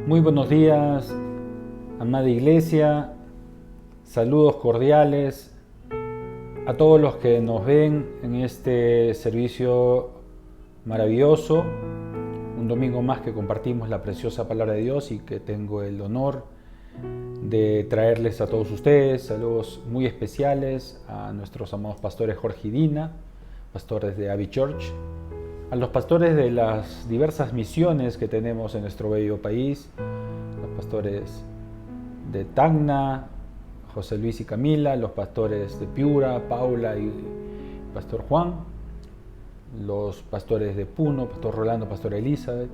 Muy buenos días, amada iglesia, saludos cordiales a todos los que nos ven en este servicio maravilloso, un domingo más que compartimos la preciosa palabra de Dios y que tengo el honor de traerles a todos ustedes saludos muy especiales a nuestros amados pastores Jorge y Dina, pastores de Abbey Church, a los pastores de las diversas misiones que tenemos en nuestro bello país, los pastores de Tacna, José Luis y Camila, los pastores de Piura, Paula y pastor Juan, los pastores de Puno, pastor Rolando, pastora Elizabeth,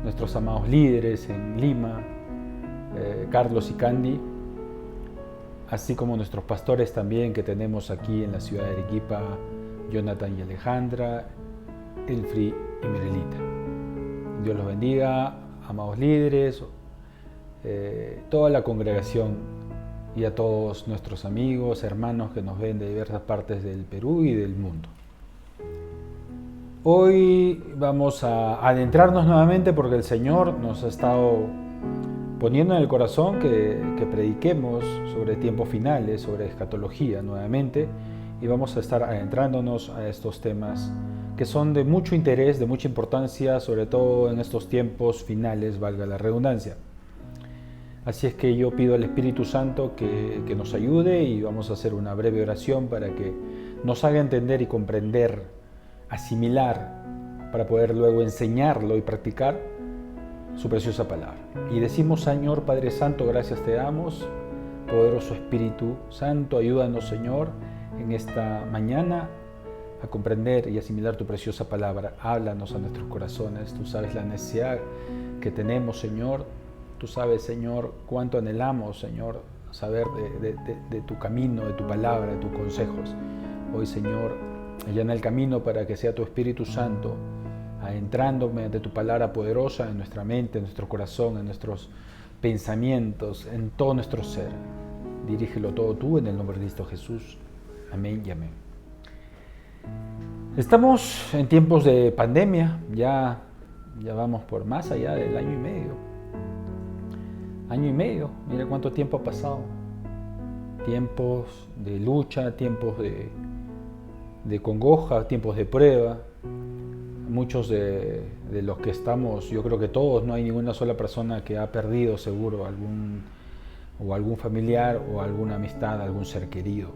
nuestros amados líderes en Lima, Carlos y Candy, así como nuestros pastores también que tenemos aquí en la ciudad de Arequipa, Jonathan y Alejandra, Elfri y Mirelita. Dios los bendiga, amados líderes, toda la congregación y a todos nuestros amigos, hermanos que nos ven de diversas partes del Perú y del mundo. Hoy vamos a adentrarnos nuevamente porque el Señor nos ha estado poniendo en el corazón que prediquemos sobre tiempos finales, sobre escatología nuevamente, y vamos a estar adentrándonos a estos temas que son de mucho interés, de mucha importancia, sobre todo en estos tiempos finales, valga la redundancia. Así es que yo pido al Espíritu Santo que nos ayude y vamos a hacer una breve oración para que nos haga entender y comprender, asimilar, para poder luego enseñarlo y practicar su preciosa palabra. Y decimos: Señor Padre Santo, gracias te damos. Poderoso Espíritu Santo, ayúdanos, Señor, en esta mañana a comprender y asimilar tu preciosa palabra. Háblanos a nuestros corazones. Tú sabes la necesidad que tenemos, Señor. Tú sabes, Señor, cuánto anhelamos, Señor, saber de tu camino, de tu palabra, de tus consejos. Hoy, Señor, allana el camino para que sea tu Espíritu Santo adentrando mediante tu palabra poderosa en nuestra mente, en nuestro corazón, en nuestros pensamientos, en todo nuestro ser. Dirígelo todo tú en el nombre de Cristo Jesús. Amén y amén. Estamos en tiempos de pandemia, ya vamos por más allá del año y medio. Año y medio, mira cuánto tiempo ha pasado. Tiempos de lucha, tiempos de congoja, tiempos de prueba. Muchos de los que estamos, yo creo que todos, no hay ninguna sola persona que ha perdido seguro algún familiar o alguna amistad, algún ser querido.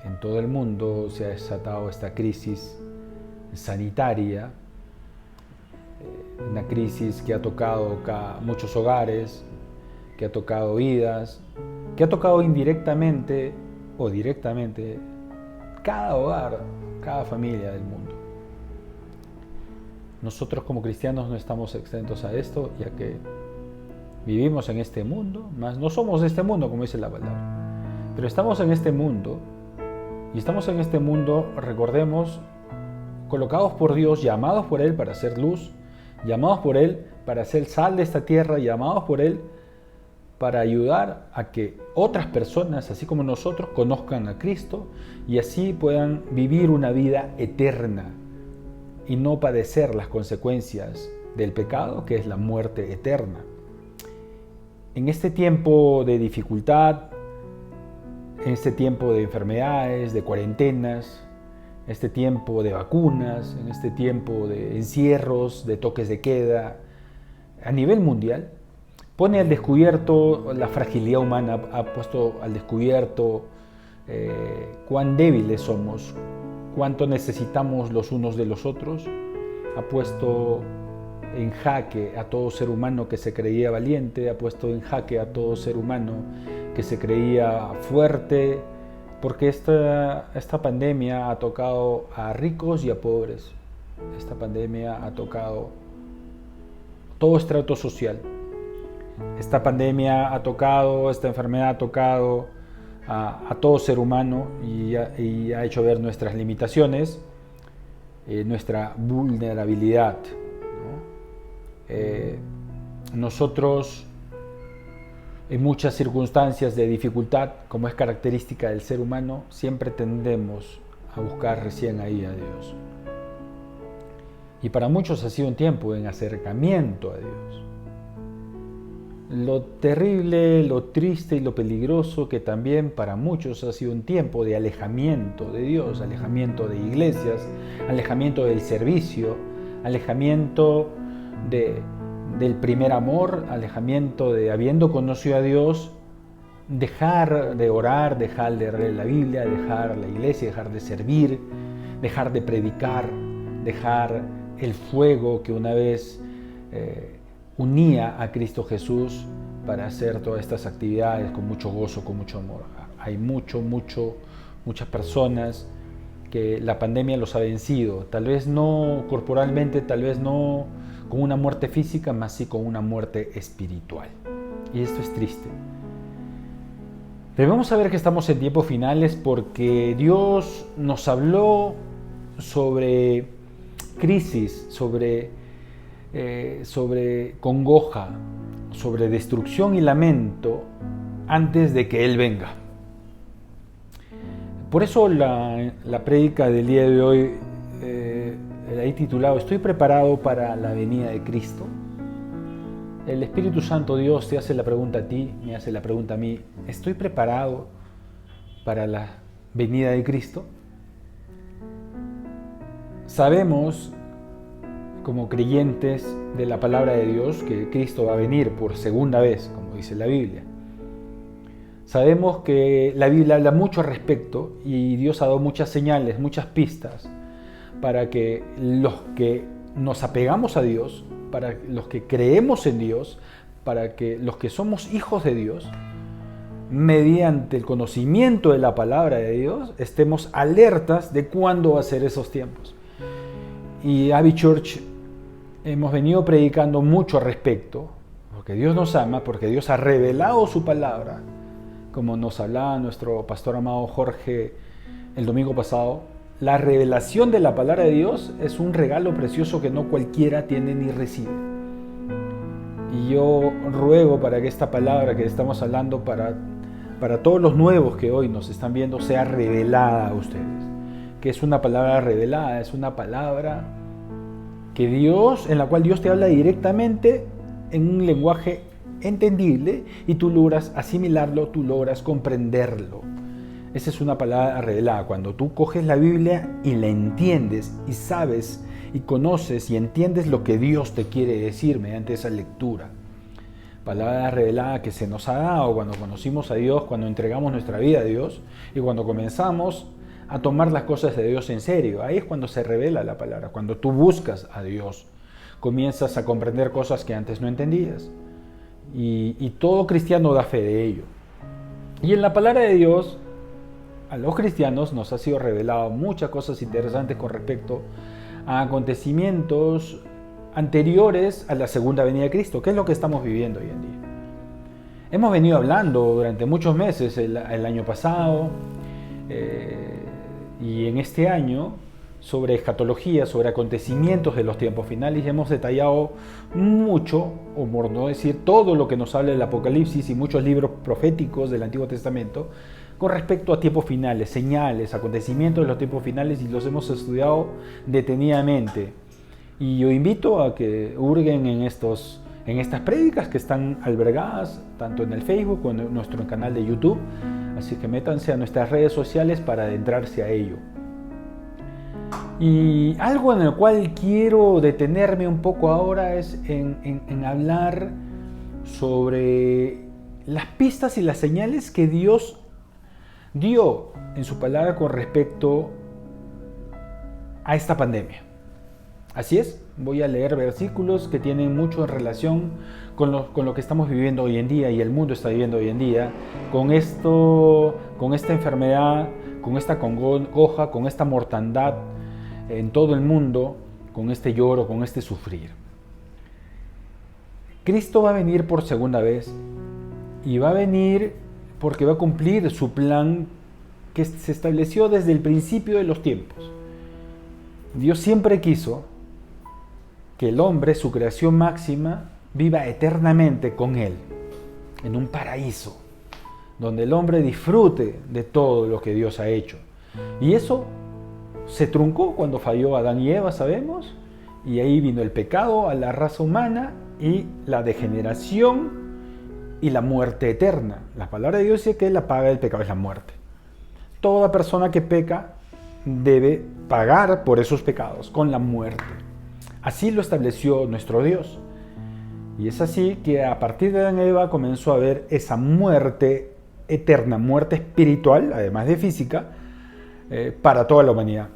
En todo el mundo se ha desatado esta crisis sanitaria, una crisis que ha tocado muchos hogares, que ha tocado vidas, que ha tocado indirectamente o directamente cada hogar, cada familia del mundo. Nosotros como cristianos no estamos exentos a esto, ya que vivimos en este mundo, mas no somos de este mundo, como dice la palabra. Pero estamos en este mundo, y estamos en este mundo, recordemos, colocados por Dios, llamados por Él para hacer luz, llamados por Él para ser sal de esta tierra, llamados por Él para ayudar a que otras personas, así como nosotros, conozcan a Cristo y así puedan vivir una vida eterna y no padecer las consecuencias del pecado, que es la muerte eterna. En este tiempo de dificultad, en este tiempo de enfermedades, de cuarentenas, este tiempo de vacunas, en este tiempo de encierros, de toques de queda, a nivel mundial, pone al descubierto la fragilidad humana, ha puesto al descubierto cuán débiles somos, cuánto necesitamos los unos de los otros, ha puesto en jaque a todo ser humano que se creía valiente, ha puesto en jaque a todo ser humano que se creía fuerte, porque esta pandemia ha tocado a ricos y a pobres. Esta pandemia ha tocado todo estrato social. Esta pandemia esta enfermedad ha tocado a todo ser humano y ha hecho ver nuestras limitaciones, nuestra vulnerabilidad, ¿no? Nosotros, en muchas circunstancias de dificultad, como es característica del ser humano, siempre tendemos a buscar recién ahí a Dios. Y para muchos ha sido un tiempo en acercamiento a Dios. Lo terrible, lo triste y lo peligroso que también para muchos ha sido un tiempo de alejamiento de Dios, alejamiento de iglesias, alejamiento del servicio, alejamiento del primer amor, alejamiento de, habiendo conocido a Dios, dejar de orar, dejar de leer la Biblia, dejar la iglesia, dejar de servir, dejar de predicar, dejar el fuego que una vez unía a Cristo Jesús para hacer todas estas actividades con mucho gozo, con mucho amor. Hay muchas personas que la pandemia los ha vencido, tal vez no corporalmente, tal vez no con una muerte física, más sí con una muerte espiritual. Y esto es triste. Debemos saber que estamos en tiempos finales porque Dios nos habló sobre crisis, sobre congoja, sobre destrucción y lamento antes de que Él venga. Por eso la prédica del día de hoy la he titulado "Estoy preparado para la venida de Cristo". El Espíritu Santo Dios te hace la pregunta a ti, me hace la pregunta a mí: ¿estoy preparado para la venida de Cristo? Sabemos, como creyentes de la palabra de Dios, que Cristo va a venir por segunda vez, como dice la Biblia. Sabemos que la Biblia habla mucho al respecto y Dios ha dado muchas señales, muchas pistas para que los que nos apegamos a Dios, para los que creemos en Dios, para que los que somos hijos de Dios, mediante el conocimiento de la palabra de Dios, estemos alertas de cuándo va a ser esos tiempos. Y Abbey Church hemos venido predicando mucho al respecto, porque Dios nos ama, porque Dios ha revelado su palabra, como nos hablaba nuestro pastor amado Jorge el domingo pasado. La revelación de la palabra de Dios es un regalo precioso que no cualquiera tiene ni recibe. Y yo ruego para que esta palabra que estamos hablando para todos los nuevos que hoy nos están viendo sea revelada a ustedes. Que es una palabra revelada, es una palabra en la cual Dios te habla directamente en un lenguaje entendible y tú logras asimilarlo, tú logras comprenderlo. Esa es una palabra revelada. Cuando tú coges la Biblia y la entiendes y sabes y conoces y entiendes lo que Dios te quiere decir mediante esa lectura. Palabra revelada que se nos ha dado cuando conocimos a Dios, cuando entregamos nuestra vida a Dios y cuando comenzamos a tomar las cosas de Dios en serio. Ahí es cuando se revela la palabra. Cuando tú buscas a Dios, comienzas a comprender cosas que antes no entendías. Y todo cristiano da fe de ello. Y en la palabra de Dios, a los cristianos nos ha sido revelado muchas cosas interesantes con respecto a acontecimientos anteriores a la segunda venida de Cristo, que es lo que estamos viviendo hoy en día. Hemos venido hablando durante muchos meses, el año pasado y en este año, sobre escatología, sobre acontecimientos de los tiempos finales, y hemos detallado mucho, o por no decir todo lo que nos habla el Apocalipsis y muchos libros proféticos del Antiguo Testamento con respecto a tiempos finales, señales, acontecimientos de los tiempos finales, y los hemos estudiado detenidamente. Y yo invito a que hurguen en estas prédicas que están albergadas tanto en el Facebook como en nuestro canal de YouTube, así que métanse a nuestras redes sociales para adentrarse a ello. Y algo en el cual quiero detenerme un poco ahora es en hablar sobre las pistas y las señales que Dios dio en su palabra con respecto a esta pandemia. Así es, voy a leer versículos que tienen mucho en relación con lo que estamos viviendo hoy en día y el mundo está viviendo hoy en día, con esta enfermedad, con esta congoja, con esta mortandad en todo el mundo, con este lloro, con este sufrir. Cristo va a venir por segunda vez y va a venir porque va a cumplir su plan que se estableció desde el principio de los tiempos. Dios siempre quiso que el hombre, su creación máxima, viva eternamente con Él, en un paraíso, donde el hombre disfrute de todo lo que Dios ha hecho. Y eso se truncó cuando falló Adán y Eva, sabemos, y ahí vino el pecado a la raza humana y la degeneración y la muerte eterna. La palabra de Dios dice que la paga del pecado es la muerte. Toda persona que peca debe pagar por esos pecados con la muerte. Así lo estableció nuestro Dios. Y es así que a partir de Adán y Eva comenzó a haber esa muerte eterna, muerte espiritual, además de física, para toda la humanidad.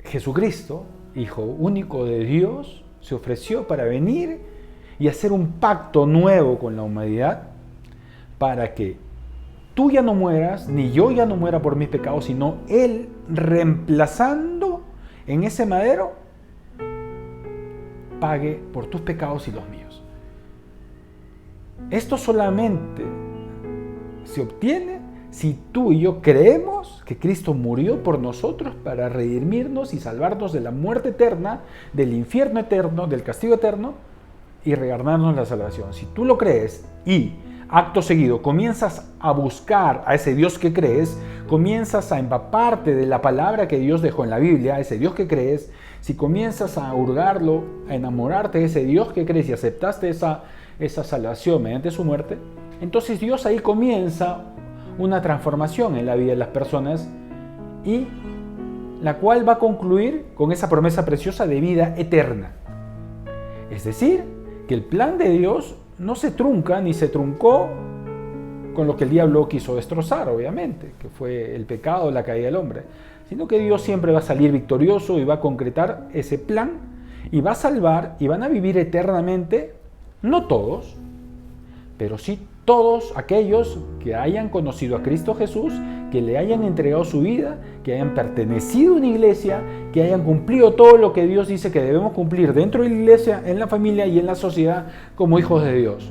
Jesucristo, Hijo único de Dios, se ofreció para venir y hacer un pacto nuevo con la humanidad para que tú ya no mueras, ni yo ya no muera por mis pecados, sino Él reemplazando en ese madero, pague por tus pecados y los míos. Esto solamente se obtiene si tú y yo creemos que Cristo murió por nosotros para redimirnos y salvarnos de la muerte eterna, del infierno eterno, del castigo eterno y regalarnos la salvación. Si tú lo crees y acto seguido comienzas a buscar a ese Dios que crees, comienzas a empaparte de la palabra que Dios dejó en la Biblia, ese Dios que crees, si comienzas a hurgarlo, a enamorarte de ese Dios que crees y aceptaste esa salvación mediante su muerte, entonces Dios ahí comienza una transformación en la vida de las personas y la cual va a concluir con esa promesa preciosa de vida eterna. Es decir, que el plan de Dios no se trunca ni se truncó con lo que el diablo quiso destrozar, obviamente, que fue el pecado, la caída del hombre, sino que Dios siempre va a salir victorioso y va a concretar ese plan y va a salvar y van a vivir eternamente, no todos, pero sí todos aquellos que hayan conocido a Cristo Jesús, que le hayan entregado su vida, que hayan pertenecido a una iglesia, que hayan cumplido todo lo que Dios dice que debemos cumplir dentro de la iglesia, en la familia y en la sociedad como hijos de Dios.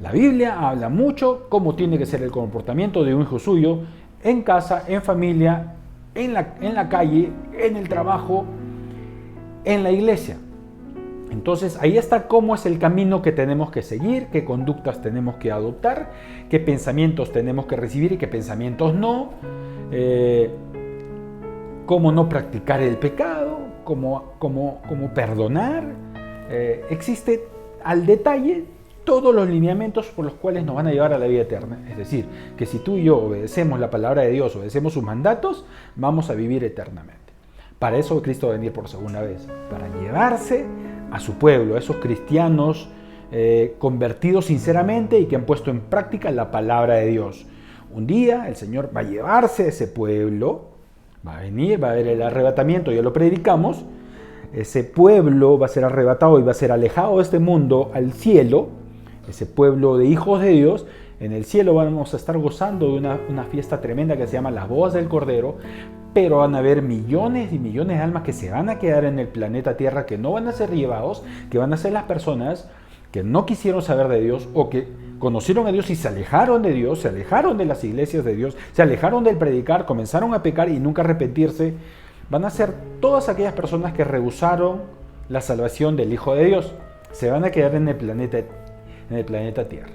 La Biblia habla mucho cómo tiene que ser el comportamiento de un hijo suyo en casa, en familia, en la calle, en el trabajo, en la iglesia. Entonces ahí está cómo es el camino que tenemos que seguir, qué conductas tenemos que adoptar, qué pensamientos tenemos que recibir y qué pensamientos no, cómo no practicar el pecado, cómo perdonar. Existe al detalle todos los lineamientos por los cuales nos van a llevar a la vida eterna. Es decir, que si tú y yo obedecemos la palabra de Dios, obedecemos sus mandatos, vamos a vivir eternamente. Para eso Cristo va a venir por segunda vez, para llevarse a su pueblo, a esos cristianos convertidos sinceramente y que han puesto en práctica la palabra de Dios. Un día el Señor va a llevarse a ese pueblo, va a venir, va a haber el arrebatamiento, ya lo predicamos, ese pueblo va a ser arrebatado y va a ser alejado de este mundo al cielo, ese pueblo de hijos de Dios. En el cielo vamos a estar gozando de una fiesta tremenda que se llama las bodas del Cordero, pero van a haber millones y millones de almas que se van a quedar en el planeta Tierra, que no van a ser llevados, que van a ser las personas que no quisieron saber de Dios o que conocieron a Dios y se alejaron de Dios, se alejaron de las iglesias de Dios, se alejaron del predicar, comenzaron a pecar y nunca arrepentirse. Van a ser todas aquellas personas que rehusaron la salvación del Hijo de Dios. Se van a quedar en el planeta Tierra.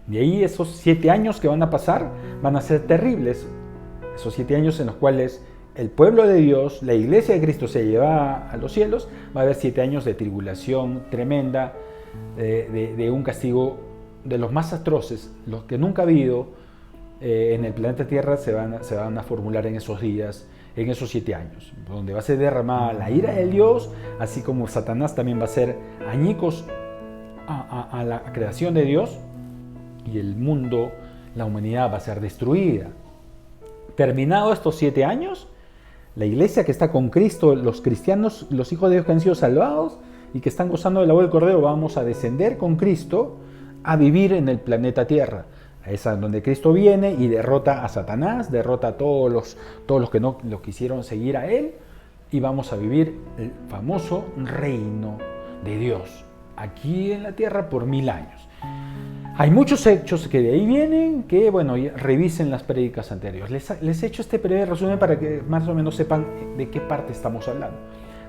De ahí esos 7 años que van a pasar van a ser terribles. Esos 7 años en los cuales el pueblo de Dios, la iglesia de Cristo se lleva a los cielos, va a haber 7 años de tribulación tremenda, de un castigo de los más atroces, los que nunca ha habido en el planeta Tierra se van a formular en esos días, en esos 7 años, donde va a ser derramada la ira de Dios, así como Satanás también va a ser añicos a la creación de Dios, y el mundo, la humanidad va a ser destruida. Terminado estos 7 años, la iglesia que está con Cristo, los cristianos, los hijos de Dios que han sido salvados y que están gozando de la boda del Cordero, vamos a descender con Cristo a vivir en el planeta Tierra. Es donde Cristo viene y derrota a Satanás, derrota a todos los que no lo quisieron seguir a Él, y vamos a vivir el famoso reino de Dios aquí en la tierra por 1000 años. Hay muchos hechos que de ahí vienen, que bueno, revisen las prédicas anteriores. Les he hecho este breve resumen para que más o menos sepan de qué parte estamos hablando.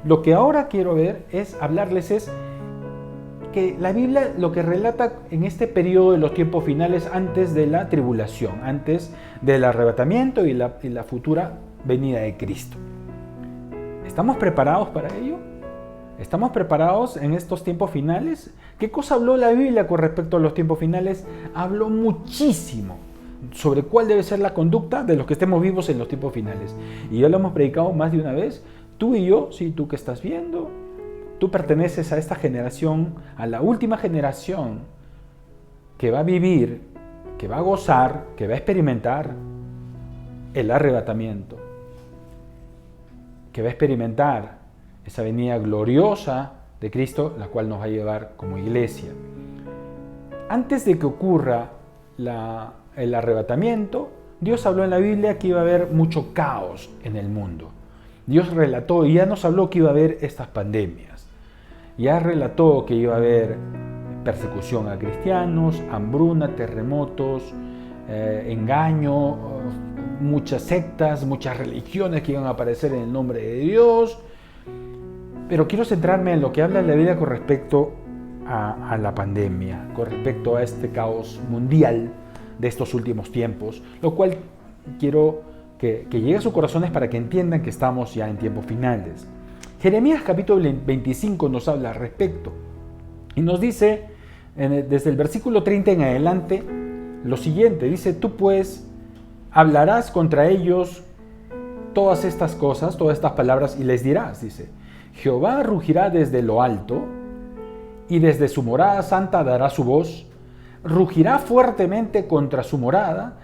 Lo que ahora quiero ver es hablarles que la Biblia lo que relata en este periodo de los tiempos finales, antes de la tribulación, antes del arrebatamiento y la futura venida de Cristo. ¿Estamos preparados para ello? ¿Estamos preparados en estos tiempos finales? ¿Qué cosa habló la Biblia con respecto a los tiempos finales? Habló muchísimo sobre cuál debe ser la conducta de los que estemos vivos en los tiempos finales. Y ya lo hemos predicado más de una vez. Tú y yo, sí, tú que estás viendo, tú perteneces a esta generación, a la última generación que va a vivir, que va a gozar, que va a experimentar el arrebatamiento, que va a experimentar esa venida gloriosa de Cristo, la cual nos va a llevar como iglesia. Antes de que ocurra el arrebatamiento, Dios habló en la Biblia que iba a haber mucho caos en el mundo. Dios relató y ya nos habló que iba a haber estas pandemias. Ya relató que iba a haber persecución a cristianos, hambruna, terremotos, engaño, muchas sectas, muchas religiones que iban a aparecer en el nombre de Dios. Pero quiero centrarme en lo que habla la Biblia con respecto a la pandemia, con respecto a este caos mundial de estos últimos tiempos, lo cual quiero que llegue a sus corazones para que entiendan que estamos ya en tiempos finales. Jeremías capítulo 25 nos habla al respecto y nos dice desde el versículo 30 en adelante lo siguiente, dice: tú pues hablarás contra ellos todas estas cosas, todas estas palabras y les dirás, dice: Jehová rugirá desde lo alto y desde su morada santa dará su voz, rugirá fuertemente contra su morada,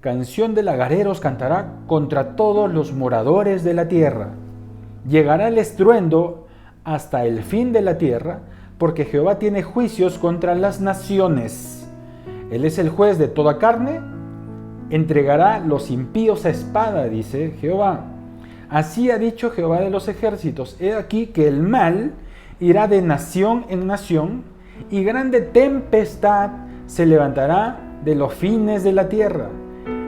canción de lagareros cantará contra todos los moradores de la tierra. Llegará el estruendo hasta el fin de la tierra, porque Jehová tiene juicios contra las naciones. Él es el juez de toda carne, entregará los impíos a espada, dice Jehová. Así ha dicho Jehová de los ejércitos: he aquí que el mal irá de nación en nación, y grande tempestad se levantará de los fines de la tierra.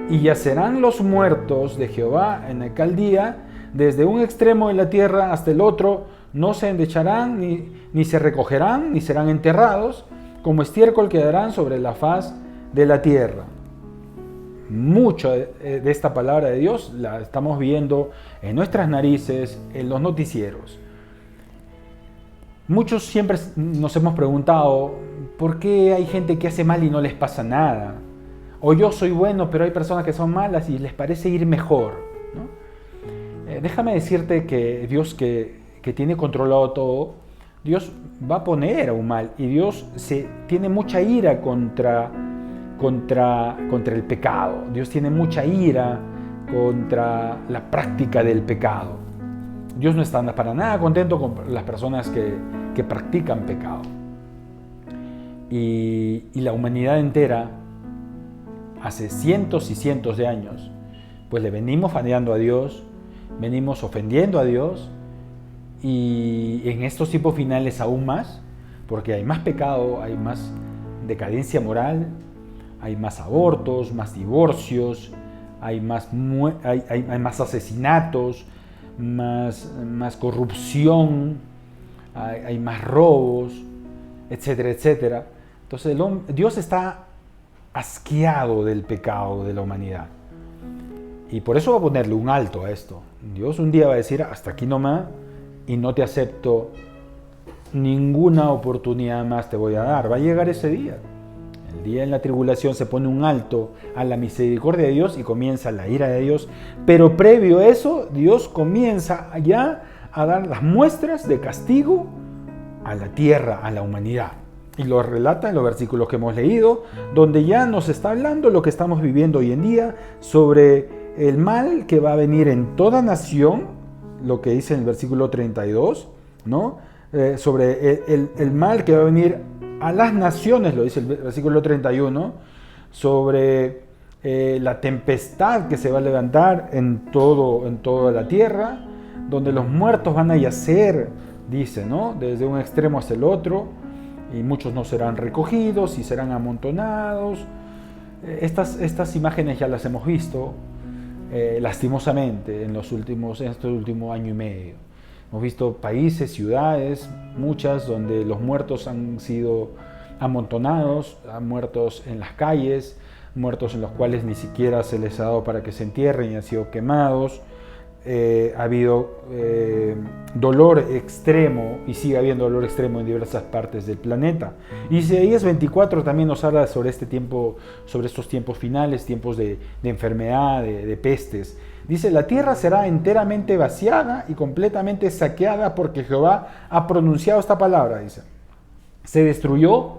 Y yacerán los muertos de Jehová en aquel día, desde un extremo de la tierra hasta el otro, no se endecharán, ni se recogerán, ni serán enterrados, como estiércol quedarán sobre la faz de la tierra. Mucho de esta palabra de Dios la estamos viendo en nuestras narices, en los noticieros. Muchos siempre nos hemos preguntado, ¿por qué hay gente que hace mal y no les pasa nada? O yo soy bueno, pero hay personas que son malas y les parece ir mejor, ¿no? Déjame decirte que Dios que tiene controlado todo, Dios va a poner a un mal, y Dios tiene mucha ira contra el pecado. Dios tiene mucha ira contra la práctica del pecado. Dios no está para nada contento con las personas que practican pecado. Y la humanidad entera, hace cientos y cientos de años, pues le venimos fallando a Dios, venimos ofendiendo a Dios, y en estos tiempos finales aún más, porque hay más pecado, hay más decadencia moral, hay más abortos, más divorcios, hay más asesinatos, más corrupción, hay más robos, etcétera, etcétera. Entonces Dios está asqueado del pecado de la humanidad. Y por eso va a ponerle un alto a esto. Dios un día va a decir: hasta aquí nomás, y no te acepto, ninguna oportunidad más te voy a dar. Va a llegar ese día. El día en la tribulación se pone un alto a la misericordia de Dios y comienza la ira de Dios. Pero previo a eso, Dios comienza ya a dar las muestras de castigo a la tierra, a la humanidad. Y lo relata en los versículos que hemos leído, donde ya nos está hablando lo que estamos viviendo hoy en día, sobre el mal que va a venir en toda nación, lo que dice en el versículo 32, ¿no? Sobre el mal que va a venir a las naciones, lo dice el versículo 31, sobre la tempestad que se va a levantar en toda la tierra, donde los muertos van a yacer, dice, ¿no? Desde un extremo hasta el otro, y muchos no serán recogidos y serán amontonados. Estas imágenes ya las hemos visto lastimosamente en este último año y medio. Hemos visto países, ciudades, muchas, donde los muertos han sido amontonados, muertos en las calles, muertos en los cuales ni siquiera se les ha dado para que se entierren y han sido quemados. ha habido dolor extremo y sigue habiendo dolor extremo en diversas partes del planeta. Y Isaías 24 también nos habla sobre este tiempo, sobre estos tiempos finales, tiempos de enfermedad, de pestes. Dice: la tierra será enteramente vaciada y completamente saqueada porque Jehová ha pronunciado esta palabra. Dice: se destruyó,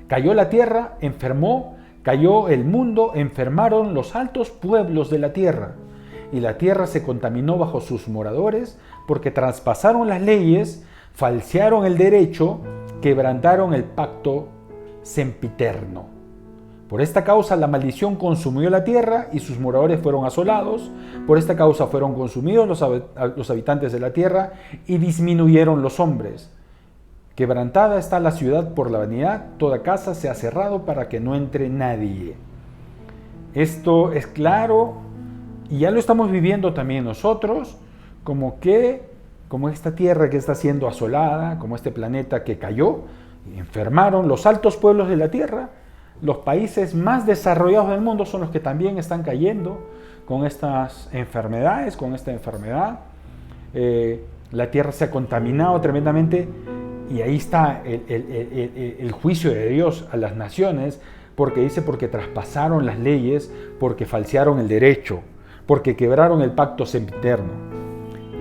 cayó la tierra, enfermó, cayó el mundo, enfermaron los altos pueblos de la tierra. Y la tierra se contaminó bajo sus moradores, porque traspasaron las leyes, falsearon el derecho, quebrantaron el pacto sempiterno. Por esta causa la maldición consumió la tierra y sus moradores fueron asolados. Por esta causa fueron consumidos los habitantes de la tierra y disminuyeron los hombres. Quebrantada está la ciudad por la vanidad, toda casa se ha cerrado para que no entre nadie. Esto es claro. Y ya lo estamos viviendo también nosotros, como esta tierra que está siendo asolada, como este planeta que cayó, enfermaron los altos pueblos de la tierra. Los países más desarrollados del mundo son los que también están cayendo con estas enfermedades, con esta enfermedad. La tierra se ha contaminado tremendamente y ahí está el juicio de Dios a las naciones, porque dice: porque traspasaron las leyes, porque falsearon el derecho, porque quebraron el pacto sempiterno.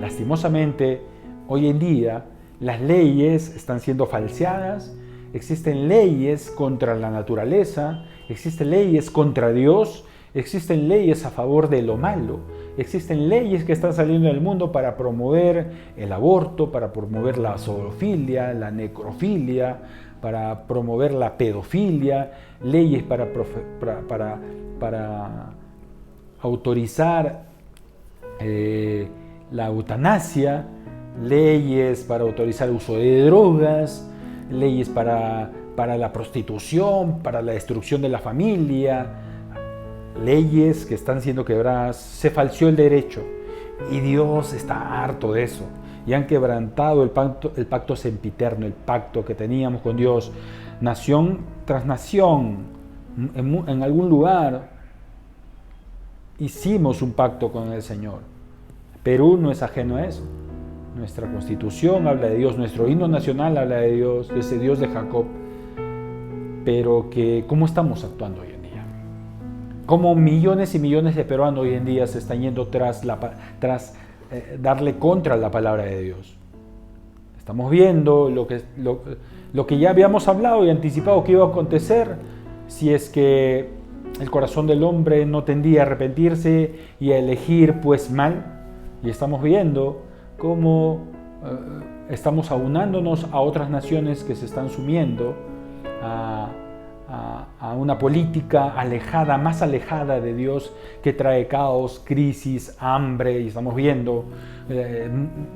Lastimosamente, hoy en día, las leyes están siendo falseadas, existen leyes contra la naturaleza, existen leyes contra Dios, existen leyes a favor de lo malo, existen leyes que están saliendo del mundo para promover el aborto, para promover la zoofilia, la necrofilia, para promover la pedofilia, leyes para autorizar la eutanasia, leyes para autorizar el uso de drogas, leyes para la prostitución, para la destrucción de la familia, leyes que están siendo quebradas. Se falseó el derecho y Dios está harto de eso. Y han quebrantado el pacto sempiterno, el pacto que teníamos con Dios, nación tras nación, en algún lugar. Hicimos un pacto con el Señor. Perú no es ajeno a eso. Nuestra constitución habla de Dios, nuestro himno nacional habla de Dios, de ese Dios de Jacob. Pero ¿cómo estamos actuando hoy en día? ¿Cómo millones y millones de peruanos hoy en día se están yendo tras darle contra la palabra de Dios? Estamos viendo lo que ya habíamos hablado y anticipado que iba a acontecer si es que el corazón del hombre no tendía a arrepentirse y a elegir pues mal. Y estamos viendo cómo estamos aunándonos a otras naciones que se están sumiendo a una política alejada, más alejada de Dios, que trae caos, crisis, hambre. Y estamos viendo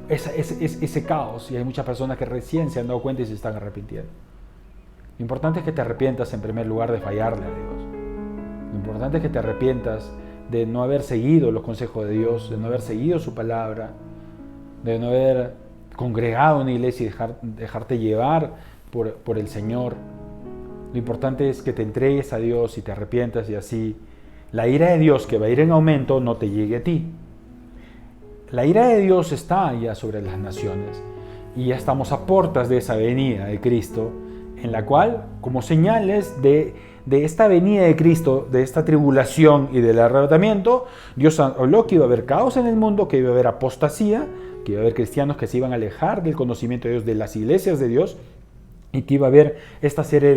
ese caos, y hay muchas personas que recién se han dado cuenta y se están arrepintiendo. Lo importante es que te arrepientas en primer lugar de fallarle a Dios. Lo importante es que te arrepientas de no haber seguido los consejos de Dios, de no haber seguido su palabra, de no haber congregado en una iglesia y dejarte llevar por el Señor. Lo importante es que te entregues a Dios y te arrepientas, y así la ira de Dios, que va a ir en aumento, no te llegue a ti. La ira de Dios está ya sobre las naciones y ya estamos a puertas de esa venida de Cristo, en la cual, como señales de esta venida de Cristo, de esta tribulación y del arrebatamiento, Dios habló que iba a haber caos en el mundo, que iba a haber apostasía, que iba a haber cristianos que se iban a alejar del conocimiento de Dios, de las iglesias de Dios, y que iba a haber esta serie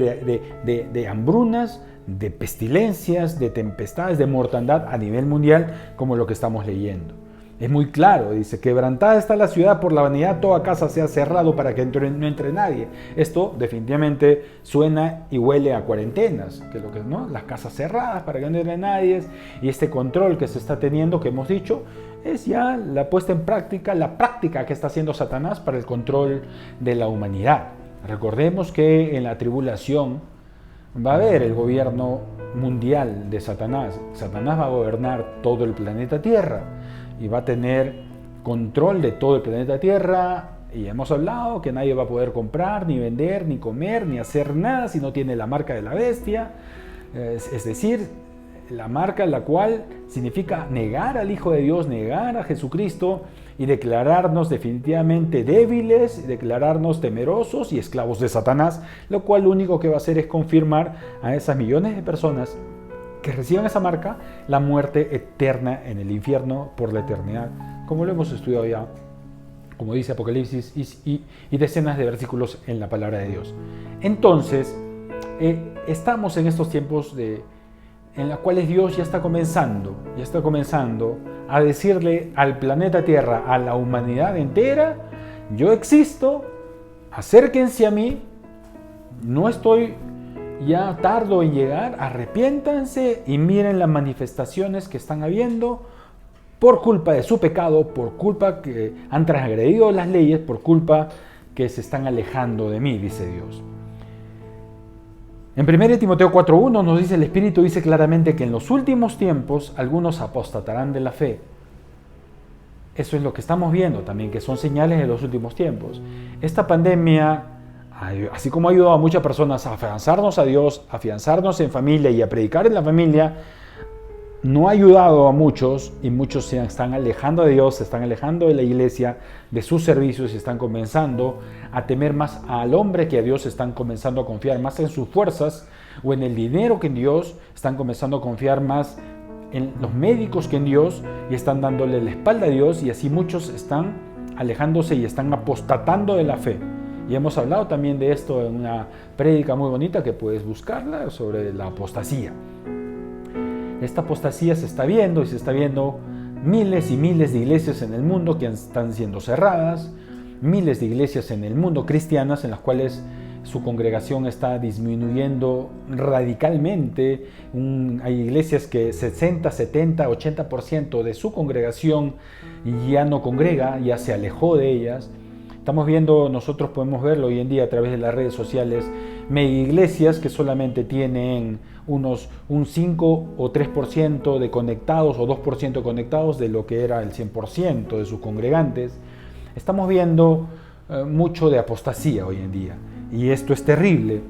de hambrunas, de pestilencias, de tempestades, de mortandad a nivel mundial, como lo que estamos leyendo. Es muy claro, dice: quebrantada está la ciudad por la vanidad, toda casa se ha cerrado para que no entre nadie. Esto definitivamente suena y huele a cuarentenas, que es lo que ¿no? Las casas cerradas para que no entre nadie, y este control que se está teniendo, que hemos dicho, es ya la puesta en práctica, la práctica que está haciendo Satanás para el control de la humanidad. Recordemos que en la tribulación va a haber el gobierno mundial de Satanás. Satanás va a gobernar todo el planeta Tierra y va a tener control de todo el planeta Tierra, y hemos hablado que nadie va a poder comprar, ni vender, ni comer, ni hacer nada si no tiene la marca de la bestia. Es decir, la marca la cual significa negar al Hijo de Dios, negar a Jesucristo y declararnos definitivamente débiles, declararnos temerosos y esclavos de Satanás, lo cual lo único que va a hacer es confirmar a esas millones de personas que reciban esa marca la muerte eterna en el infierno por la eternidad, como lo hemos estudiado ya, como dice Apocalipsis, y decenas de versículos en la palabra de Dios. Entonces, estamos en estos tiempos en los cuales Dios ya está comenzando a decirle al planeta Tierra, a la humanidad entera: yo existo, acérquense a mí, no estoy ya tardo en llegar, arrepiéntanse y miren las manifestaciones que están habiendo por culpa de su pecado, por culpa que han transgredido las leyes, por culpa que se están alejando de mí, dice Dios. En 1 Timoteo 4:1 nos dice, el Espíritu dice claramente que en los últimos tiempos algunos apostatarán de la fe. Eso es lo que estamos viendo también, que son señales de los últimos tiempos. Esta pandemia, así como ha ayudado a muchas personas a afianzarnos a Dios, a afianzarnos en familia y a predicar en la familia, no ha ayudado a muchos, y muchos se están alejando de Dios, se están alejando de la iglesia, de sus servicios, y están comenzando a temer más al hombre que a Dios, están comenzando a confiar más en sus fuerzas o en el dinero que en Dios, están comenzando a confiar más en los médicos que en Dios, y están dándole la espalda a Dios, y así muchos están alejándose y están apostatando de la fe. Y hemos hablado también de esto en una prédica muy bonita que puedes buscarla, sobre la apostasía. Esta apostasía se está viendo, y se está viendo miles y miles de iglesias en el mundo que están siendo cerradas, miles de iglesias en el mundo cristianas en las cuales su congregación está disminuyendo radicalmente. Hay iglesias que 60, 70, 80% de su congregación ya no congrega, ya se alejó de ellas. Estamos viendo, nosotros podemos verlo hoy en día a través de las redes sociales, mega iglesias que solamente tienen un 5 o 3% de conectados o 2% conectados de lo que era el 100% de sus congregantes. Estamos viendo mucho de apostasía hoy en día, y esto es terrible.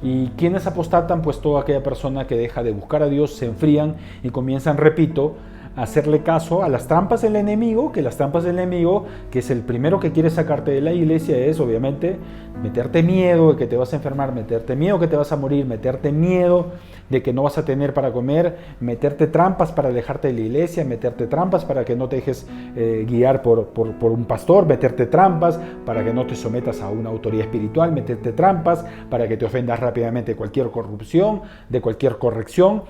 ¿Y quiénes apostatan? Pues toda aquella persona que deja de buscar a Dios, se enfrían y comienzan, repito, a hacerle caso a las trampas del enemigo, que las trampas del enemigo, que es el primero que quiere sacarte de la iglesia, es obviamente meterte miedo de que te vas a enfermar, meterte miedo que te vas a morir, meterte miedo de que no vas a tener para comer, meterte trampas para alejarte de la iglesia, meterte trampas para que no te dejes guiar por un pastor, meterte trampas para que no te sometas a una autoridad espiritual, meterte trampas para que te ofendas rápidamente de cualquier corrupción, de cualquier corrección,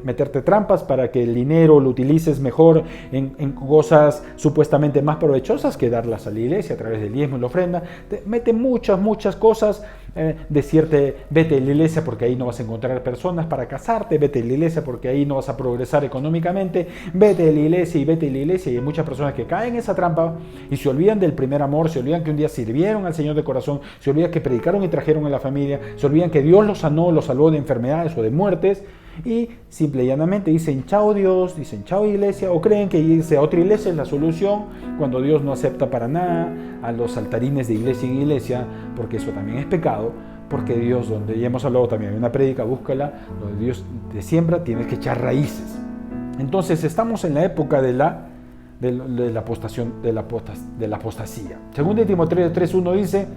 meterte trampas para que el dinero lo utilices mejor en cosas supuestamente más provechosas que darlas a la iglesia a través del diezmo y la ofrenda. Te mete muchas cosas, decirte vete a la iglesia porque ahí no vas a encontrar personas para casarte, vete a la iglesia porque ahí no vas a progresar económicamente, vete a la iglesia y vete a la iglesia. Y hay muchas personas que caen en esa trampa y se olvidan del primer amor, se olvidan que un día sirvieron al Señor de corazón, se olvidan que predicaron y trajeron a la familia, se olvidan que Dios los sanó, los salvó de enfermedades o de muertes, y simple y llanamente dicen chao Dios, dicen chao iglesia, o creen que irse a otra iglesia es la solución, cuando Dios no acepta para nada a los saltarines de iglesia en iglesia, porque eso también es pecado. Porque Dios, donde ya hemos hablado también, hay una prédica, búscala, donde Dios te siembra, tienes que echar raíces. Entonces estamos en la época de la apostasía. Según de Timoteo 3:1 dice,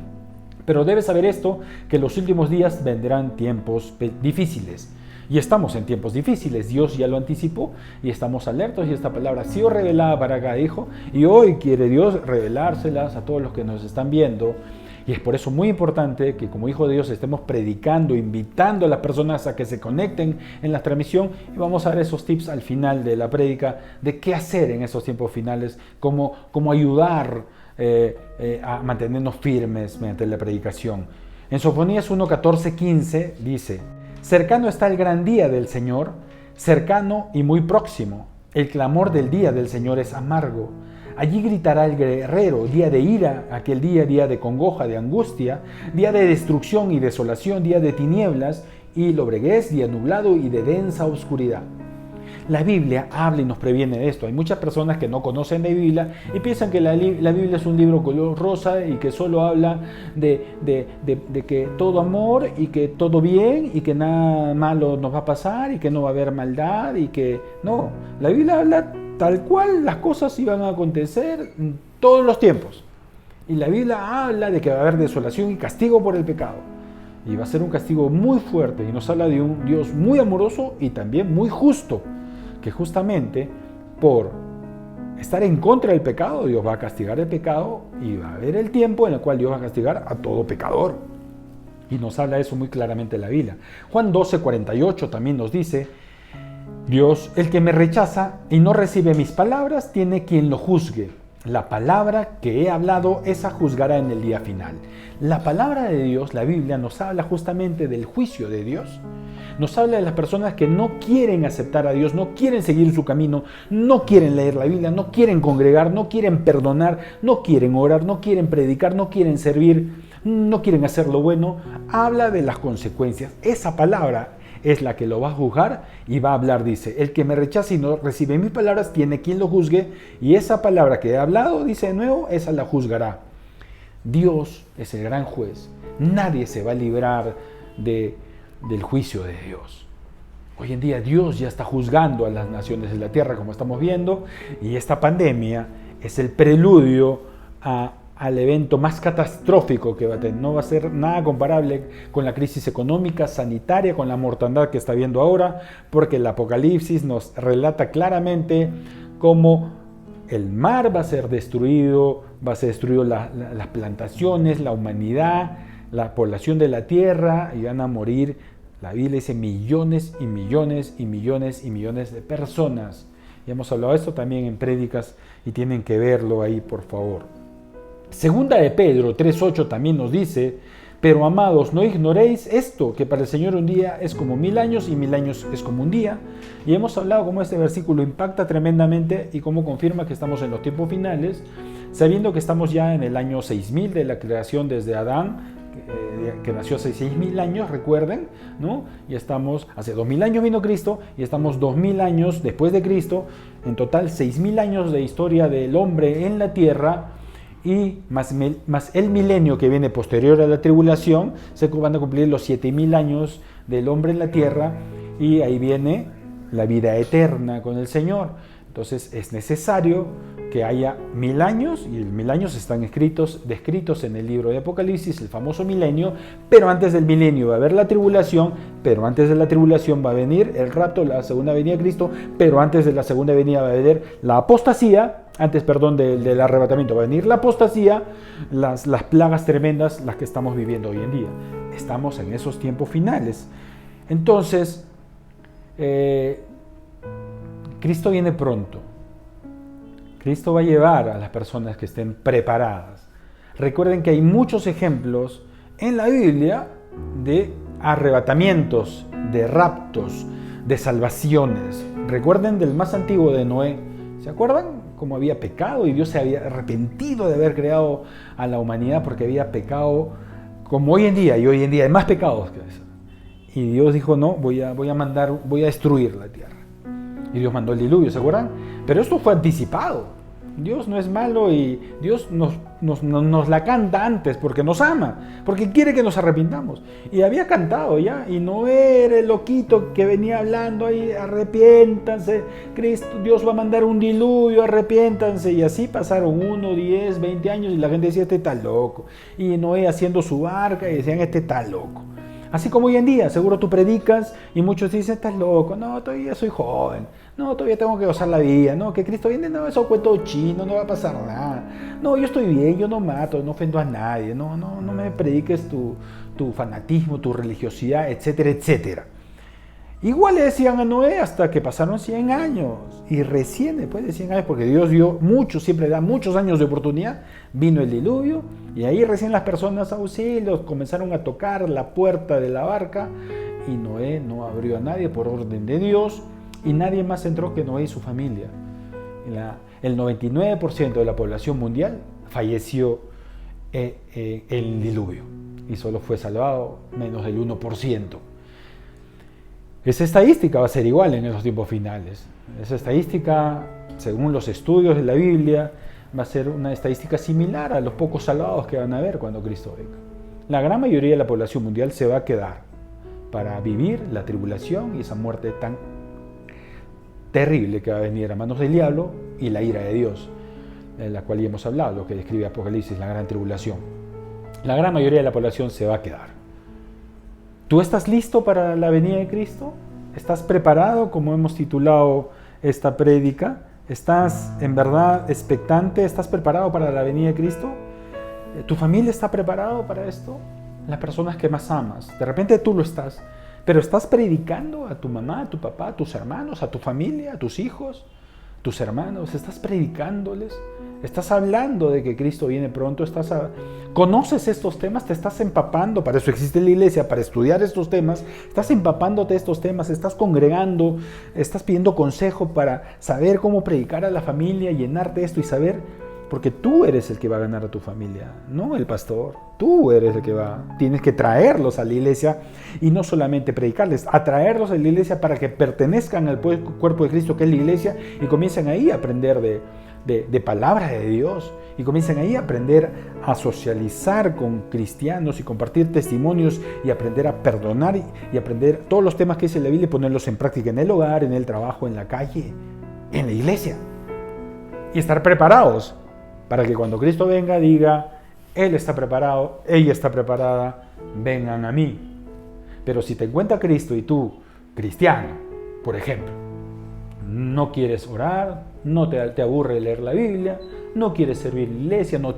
pero debes saber esto, que en los últimos días vendrán tiempos difíciles. Y estamos en tiempos difíciles, Dios ya lo anticipó y estamos alertos, y esta palabra ha sido revelada para cada hijo, y hoy quiere Dios revelárselas a todos los que nos están viendo. Y es por eso muy importante que como hijo de Dios estemos predicando, invitando a las personas a que se conecten en la transmisión, y vamos a dar esos tips al final de la prédica de qué hacer en esos tiempos finales, cómo ayudar a mantenernos firmes mediante la predicación. En Sofonías 1:14-15 dice, cercano está el gran día del Señor, cercano y muy próximo. El clamor del día del Señor es amargo. Allí gritará el guerrero, día de ira, aquel día de congoja, de angustia, día de destrucción y desolación, día de tinieblas y lobreguez, día nublado y de densa oscuridad. La Biblia habla y nos previene de esto. Hay muchas personas que no conocen la Biblia y piensan que la Biblia es un libro color rosa y que solo habla de que todo amor y que todo bien y que nada malo nos va a pasar y que no va a haber maldad y que no. La Biblia habla tal cual las cosas iban a acontecer en todos los tiempos. Y la Biblia habla de que va a haber desolación y castigo por el pecado. Y va a ser un castigo muy fuerte y nos habla de un Dios muy amoroso y también muy justo, que justamente por estar en contra del pecado, Dios va a castigar el pecado y va a haber el tiempo en el cual Dios va a castigar a todo pecador. Y nos habla eso muy claramente la Biblia. Juan 12:48 también nos dice, Dios, el que me rechaza y no recibe mis palabras, tiene quien lo juzgue. La palabra que he hablado, esa juzgará en el día final. La palabra de Dios, la Biblia, nos habla justamente del juicio de Dios. Nos habla de las personas que no quieren aceptar a Dios, no quieren seguir su camino, no quieren leer la Biblia, no quieren congregar, no quieren perdonar, no quieren orar, no quieren predicar, no quieren servir, no quieren hacer lo bueno. Habla de las consecuencias. Esa palabra es la que lo va a juzgar y va a hablar, dice, el que me rechaza y no recibe mis palabras, tiene quien lo juzgue, y esa palabra que he hablado, dice de nuevo, esa la juzgará. Dios es el gran juez. Nadie se va a librar del juicio de Dios. Hoy en día Dios ya está juzgando a las naciones de la tierra, como estamos viendo, y esta pandemia es el preludio al evento más catastrófico que va a tener. No va a ser nada comparable con la crisis económica, sanitaria, con la mortandad que está viendo ahora, porque el Apocalipsis nos relata claramente cómo el mar va a ser destruido las plantaciones, la humanidad, la población de la tierra, y van a morir, la Biblia dice, millones y millones y millones y millones de personas. Y hemos hablado de esto también en prédicas y tienen que verlo ahí, por favor. Segunda de Pedro 3:8 también nos dice, pero amados, no ignoréis esto, que para el Señor un día es como 1000 años y 1000 años es como un día. Y hemos hablado cómo este versículo impacta tremendamente y cómo confirma que estamos en los tiempos finales, sabiendo que estamos ya en el año 6000 de la creación desde Adán, que nació hace 6000 años, recuerden, ¿no? Y estamos, hace 2000 años vino Cristo y estamos 2000 años después de Cristo, en total 6000 años de historia del hombre en la tierra. Y más el milenio que viene posterior a la tribulación, se van a cumplir los 7000 años del hombre en la tierra, y ahí viene la vida eterna con el Señor. Entonces es necesario que haya 1000 años, y 1000 años están descritos en el libro de Apocalipsis, el famoso milenio, pero antes del milenio va a haber la tribulación, pero antes de la tribulación va a venir el rapto, la segunda venida de Cristo, pero antes de la segunda venida va a venir la apostasía, del arrebatamiento va a venir la apostasía, las plagas tremendas, las que estamos viviendo hoy en día. Estamos en esos tiempos finales. Entonces, Cristo viene pronto. Cristo va a llevar a las personas que estén preparadas. Recuerden que hay muchos ejemplos en la Biblia de arrebatamientos, de raptos, de salvaciones. Recuerden del más antiguo de Noé. ¿Se acuerdan? Cómo había pecado y Dios se había arrepentido de haber creado a la humanidad porque había pecado como hoy en día, y hoy en día hay más pecados que eso. Y Dios dijo, no, voy a destruir la tierra. Y Dios mandó el diluvio, ¿se acuerdan? Pero esto fue anticipado. Dios no es malo y Dios nos la canta antes porque nos ama, porque quiere que nos arrepintamos. Y había cantado ya, y no era el loquito que venía hablando ahí, arrepiéntanse, Dios va a mandar un diluvio, arrepiéntanse. Y así pasaron 1, 10, 20 años y la gente decía, este está loco. Y Noé haciendo su barca y decían, este está loco. Así como hoy en día, seguro tú predicas y muchos dicen, estás loco, no, todavía soy joven, no, todavía tengo que gozar la vida, no, que Cristo viene, no, eso cuento chino, no va a pasar nada, no, yo estoy bien, yo no mato, no ofendo a nadie, no me prediques tu fanatismo, tu religiosidad, etcétera, etcétera. Igual le decían a Noé hasta que pasaron 100 años, y recién después de 100 años, porque Dios dio siempre da muchos años de oportunidad, vino el diluvio, y ahí recién las personas auxilios comenzaron a tocar la puerta de la barca, y Noé no abrió a nadie por orden de Dios, y nadie más entró que Noé y su familia. El 99% de la población mundial falleció el diluvio, y solo fue salvado menos del 1%. Esa estadística va a ser igual en esos tiempos finales. Esa estadística, según los estudios de la Biblia, va a ser una estadística similar a los pocos salvados que van a haber cuando Cristo venga. La gran mayoría de la población mundial se va a quedar para vivir la tribulación y esa muerte tan terrible que va a venir a manos del diablo y la ira de Dios, de la cual ya hemos hablado, lo que describe Apocalipsis, la gran tribulación. La gran mayoría de la población se va a quedar. ¿Tú estás listo para la venida de Cristo? ¿Estás preparado, como hemos titulado esta prédica? ¿Estás en verdad expectante? ¿Estás preparado para la venida de Cristo? ¿Tu familia está preparado para esto? Las personas que más amas. De repente tú lo estás, pero ¿estás predicando a tu mamá, a tu papá, a tus hermanos, a tu familia, a tus hijos, tus hermanos? ¿Estás predicándoles? ¿Estás hablando de que Cristo viene pronto? ¿Conoces estos temas? ¿Te estás empapando? Para eso existe la iglesia, para estudiar estos temas. ¿Estás empapándote de estos temas? ¿Estás congregando? ¿Estás pidiendo consejo para saber cómo predicar a la familia, llenarte de esto y saber? Porque tú eres el que va a ganar a tu familia, no el pastor. Tú eres el que tienes que traerlos a la iglesia y no solamente predicarles, atraerlos a la iglesia para que pertenezcan al cuerpo de Cristo, que es la iglesia, y comiencen ahí a aprender de palabra de Dios y comiencen ahí a aprender a socializar con cristianos y compartir testimonios y aprender a perdonar y aprender todos los temas que dice la Biblia y ponerlos en práctica en el hogar, en el trabajo, en la calle, en la iglesia, y estar preparados para que cuando Cristo venga diga: Él está preparado, ella está preparada, vengan a mí. Pero si te encuentra Cristo y tú, cristiano, por ejemplo, no quieres orar, no te aburre leer la Biblia, no quieres servir en la iglesia, no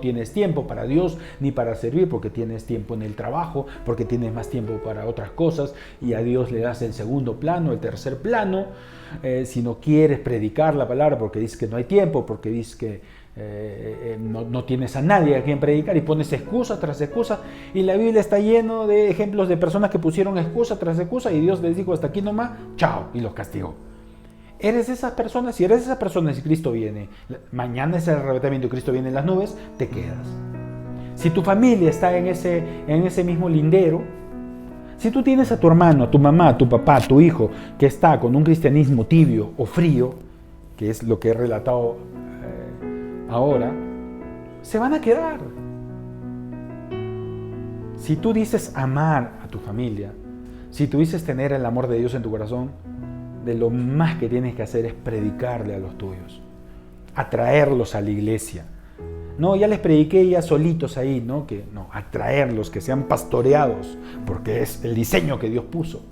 tienes tiempo para Dios ni para servir porque tienes tiempo en el trabajo, porque tienes más tiempo para otras cosas y a Dios le das el segundo plano, el tercer plano. Si no quieres predicar la palabra porque dices que no hay tiempo, porque dices que no tienes a nadie a quien predicar y pones excusa tras excusa, y la Biblia está lleno de ejemplos de personas que pusieron excusa tras excusa y Dios les dijo: hasta aquí nomás, chao, y los castigó. ¿Eres de esas personas? Si eres de esas personas y Cristo viene, mañana es el arrebatamiento y Cristo viene en las nubes, te quedas. Si tu familia está en ese mismo lindero, si tú tienes a tu hermano, a tu mamá, a tu papá, a tu hijo que está con un cristianismo tibio o frío, que es lo que he relatado ahora, se van a quedar. Si tú dices amar a tu familia, si tú dices tener el amor de Dios en tu corazón, de lo más que tienes que hacer es predicarle a los tuyos, atraerlos a la iglesia. No, ya les prediqué ya solitos ahí, ¿no? Atraerlos, que sean pastoreados, porque es el diseño que Dios puso,